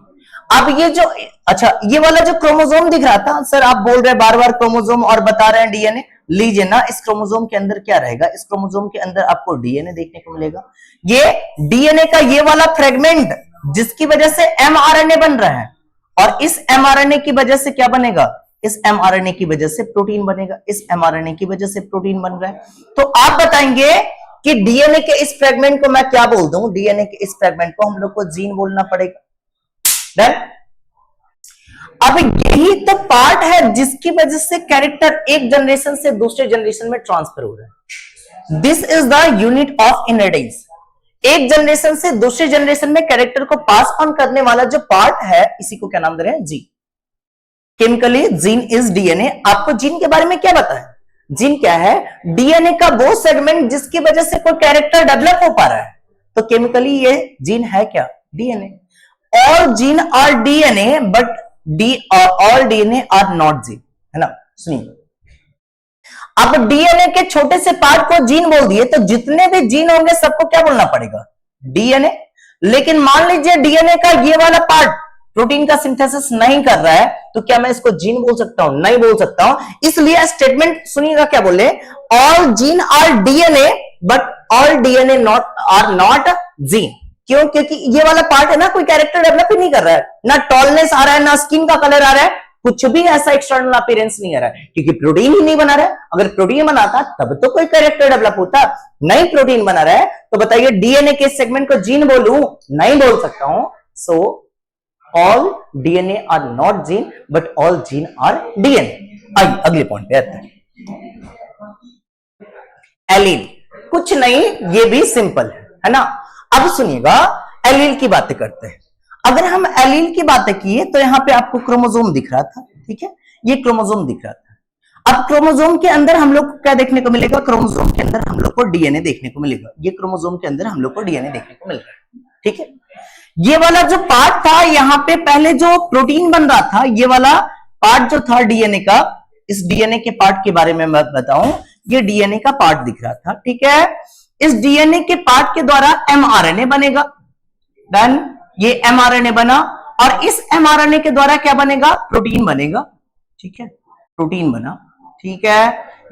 अब ये जो, अच्छा ये वाला जो क्रोमोसोम दिख रहा था, सर आप बोल रहे हैं बार बार क्रोमोसोम और बता रहे हैं डीएनए, लीजिए ना, इस क्रोमोसोम के अंदर क्या रहेगा, इस क्रोमोसोम के अंदर आपको डीएनए देखने को मिलेगा। ये डीएनए का ये वाला फ्रेगमेंट जिसकी वजह से एमआरएनए बन रहा है, और इस एमआरएनए की वजह से क्या बनेगा, इस एमआरएनए की वजह से प्रोटीन बनेगा, इस एमआरएनए की वजह से प्रोटीन बन रहा है। तो आप बताएंगे कि डीएनए के इस फ्रेगमेंट को मैं क्या बोल दूं, डीएनए के इस फ्रेगमेंट को हम लोग को जीन बोलना पड़ेगा। डन। अब यही तो पार्ट है जिसकी वजह से कैरेक्टर एक जनरेशन से दूसरे जनरेशन में ट्रांसफर हो रहा है। This is the unit of inheritance. एक जनरेशन से दूसरे जनरेशन में कैरेक्टर को पास ऑन करने वाला जो पार्ट है, इसी को क्या नाम दे रहे हैं, gene. Chemically gene is DNA. आपको जीन के बारे में क्या पता है, जीन क्या है, डीएनए का वो सेगमेंट जिसकी वजह से कोई कैरेक्टर डेवलप हो पा रहा है। तो केमिकली ये जीन है क्या, DNA. All gene are DNA but all DNA are not gene, है ना। सुनिए, अब डीएनए के छोटे से पार्ट को जीन बोल दिए, तो जितने भी जीन होंगे सबको क्या बोलना पड़ेगा, डीएनए। लेकिन मान लीजिए डीएनए का ये वाला पार्ट प्रोटीन का सिंथेसिस नहीं कर रहा है, तो क्या मैं इसको जीन बोल सकता हूं, नहीं बोल सकता हूं। इसलिए स्टेटमेंट सुनिएगा, क्या बोले, all gene are DNA but all DNA are not gene. क्यों, क्योंकि ये वाला पार्ट है ना, कोई कैरेक्टर डेवलप ही नहीं कर रहा है, ना टॉलनेस आ रहा है, ना स्किन का कलर आ रहा है, कुछ भी ऐसा एक्सटर्नल अपीयरेंस नहीं आ रहा है, क्योंकि प्रोटीन ही नहीं बना रहा है। अगर प्रोटीन बनाता तब तो कोई कैरेक्टर डेवलप होता, नहीं प्रोटीन बना रहा है, तो बताइए डीएनए के सेगमेंट को जीन बोलूं? नहीं बोल सकता हूं। So all DNA are not gene, but all gene are DNA. आइए अगले पॉइंट पे आते हैं। एलील कुछ नहीं, ये भी सिंपल है ना। अब सुनिएगा, एलील की बातें करते हैं। अगर हम एलील की बातें किए तो यहां पे आपको क्रोमोसोम दिख रहा था, ठीक है, ये क्रोमोसोम दिख रहा था। अब क्रोमोसोम के अंदर हम लोग को क्या देखने को मिलेगा? क्रोमोसोम के अंदर हम लोग को डीएनए देखने को मिलेगा। ये क्रोमोसोम के अंदर हम लोग को डीएनए देखने को मिल रहा है, ठीक है। ये वाला जो पार्ट था, यहां पे पहले जो प्रोटीन बन रहा था, ये वाला पार्ट जो था डीएनए का, इस डीएनए के पार्ट के बारे में मैं बताऊं, ये डीएनए का पार्ट दिख रहा था, ठीक है। इस डीएनए के पार्ट के द्वारा एमआरएनए बनेगा। डन, ये एमआरएनए बना, और इस एमआरएनए के द्वारा क्या बनेगा? प्रोटीन बनेगा, ठीक है, प्रोटीन बना, ठीक है,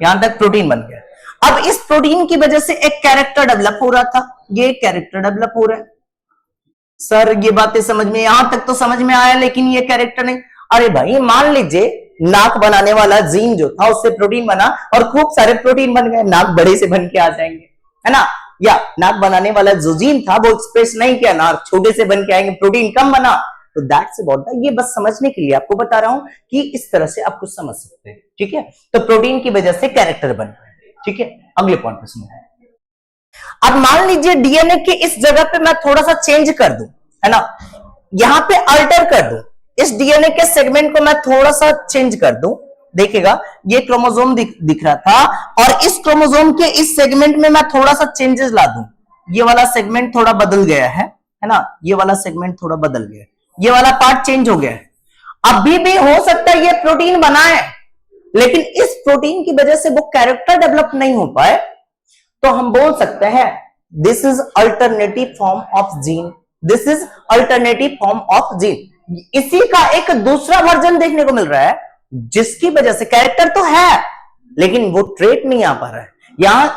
यहां तक प्रोटीन बन गया। अब इस प्रोटीन की वजह से एक कैरेक्टर डेवलप हो रहा था, ये कैरेक्टर डेवलप हो रहा है। सर ये बातें समझ में, यहां तक तो समझ में आया, लेकिन ये कैरेक्टर नहीं। अरे भाई मान लीजिए नाक बनाने वाला जीन जो था उससे प्रोटीन बना और खूब सारे प्रोटीन बन गए, नाक बड़े से बन के आ जाएंगे, है ना। या नाक बनाने वाला जो जीन था वो एक्सप्रेस नहीं किया, नाक छोटे से बन के आएंगे, प्रोटीन कम बना। तो दैट्स अबाउट दैट। ये बस समझने के लिए आपको बता रहा हूं कि इस तरह से आप कुछ समझ सकते हैं, ठीक है। तो प्रोटीन की वजह से कैरेक्टर बन गए, ठीक है। अगले पॉइंट पे सुनिए। अब मान लीजिए डीएनए के इस जगह पे मैं थोड़ा सा चेंज कर दूं, है ना, यहां पे अल्टर कर दूं, इस डीएनए के सेगमेंट को मैं थोड़ा सा चेंज कर दूं, देखिएगा ये क्रोमोसोम दिख रहा था, और इस क्रोमोसोम के इस सेगमेंट में मैं थोड़ा सा चेंजेस ला दूं, ये वाला सेगमेंट थोड़ा बदल गया है ना, ये वाला सेगमेंट थोड़ा बदल गया, ये वाला पार्ट चेंज हो गया है। अभी भी हो सकता है ये प्रोटीन बना है, लेकिन इस प्रोटीन की वजह से वो कैरेक्टर डेवलप नहीं हो पाए, तो हम बोल सकते हैं this is alternative form of gene, this is alternative form of gene. इसी का एक दूसरा वर्जन देखने को मिल रहा है, जिसकी वजह से कैरेक्टर तो है लेकिन वो ट्रेट नहीं आ पा रहा है।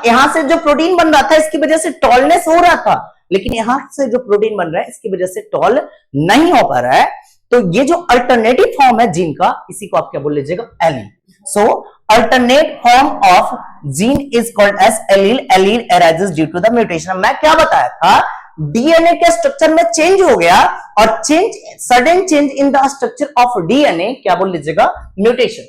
यहां से जो प्रोटीन बन रहा था इसकी वजह से टॉलनेस हो रहा था, लेकिन यहां से जो प्रोटीन बन रहा है इसकी वजह से टॉल नहीं हो पा रहा है। तो ये जो अल्टरनेटिव फॉर्म है जीन का, इसी को आप क्या बोल लीजिएगा? Allele. So alternate form of gene is called as allele. Allele arises due to the mutation. मैं क्या बताया था? डीएनए के स्ट्रक्चर में चेंज हो गया, और sudden change in the structure of DNA, क्या बोल लीजिएगा? Mutation.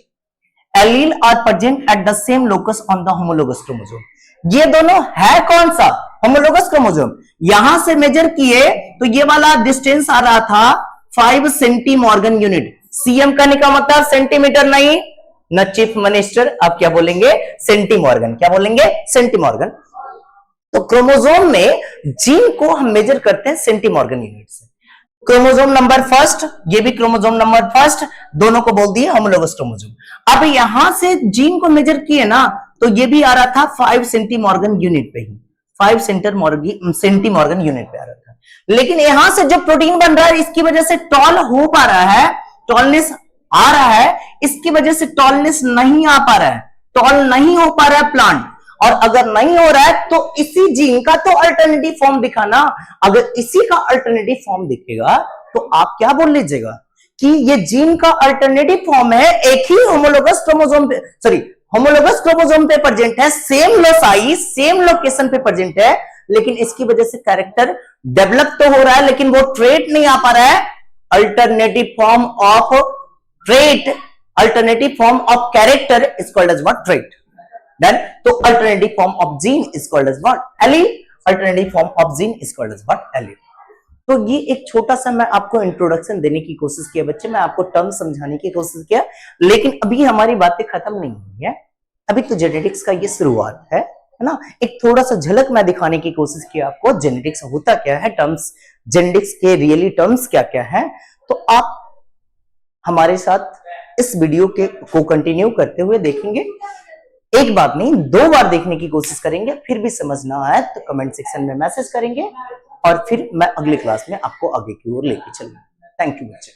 Allele are present at the same locus on the homologous chromosome. ये दोनों है कौन सा? Homologous chromosome. यहां से मेजर किए तो ये वाला डिस्टेंस आ रहा था 5 सेंटीमॉर्गन यूनिट। सीएम का निकाल मतलब सेंटीमीटर नहीं, न चीफ मिनिस्टर, आप क्या बोलेंगे? सेंटीमॉर्गन। क्या बोलेंगे? सेंटीमॉर्गन। तो क्रोमोसोम में जीन को हम मेजर करते हैं सेंटीमॉर्गन यूनिट से। क्रोमोसोम नंबर फर्स्ट, ये भी क्रोमोसोम नंबर फर्स्ट, दोनों को बोल दिए होमोलोगस क्रोमोसोम। अब यहां से जीन को मेजर किए ना, तो ये भी आ रहा था 5 सेंटीमॉर्गन यूनिट पे ही, 5 सेंटीमॉर्गन यूनिट पे आ रहा था। लेकिन यहां से जो प्रोटीन बन रहा है इसकी वजह से टॉल हो पा रहा है, टॉलनेस आ रहा है, इसकी वजह से टॉलनेस नहीं आ पा रहा है, टॉल नहीं हो पा रहा है प्लांट। और अगर नहीं हो रहा है तो इसी जीन का तो अल्टरनेटिव फॉर्म दिखाना। अगर इसी का अल्टरनेटिव फॉर्म दिखेगा तो आप क्या बोल लीजिएगा? कि ये जीन का अल्टरनेटिव फॉर्म है, एक ही होमोलोगस क्रोमोसोम पे, सॉरी होमोलोगस क्रोमोसोम पे प्रेजेंट है, सेम लोसाई सेम लोकेशन पे प्रेजेंट है, लेकिन इसकी वजह से कैरेक्टर डेवलप तो हो रहा है लेकिन वो ट्रेट नहीं आ पा रहा है। Alternative form of trait, alternative form of character is called as what? Trait. Then, तो alternative form of gene is called as what? Allele. Alternative form of gene is called as what? Allele. तो ये एक छोटा सा मैं आपको introduction देने की कोशिश किया बच्चे, मैं आपको टर्म समझाने की कोशिश किया, लेकिन अभी हमारी बातें खत्म नहीं हुई है, अभी तो जेनेटिक्स का ये शुरुआत है ना। एक थोड़ा सा झलक मैं दिखाने की कोशिश की आपको, जेनेटिक्स होता क्या है, टर्म्स जेनेटिक्स के रियली टर्म्स क्या क्या है। तो आप हमारे साथ इस वीडियो को कंटिन्यू करते हुए देखेंगे, एक बार नहीं 2 बार देखने की कोशिश करेंगे, फिर भी समझ ना आए तो कमेंट सेक्शन में मैसेज करेंगे, और फिर मैं अगले क्लास में आपको आगे की ओर लेके चलूंगा। थैंक यू बच्चे।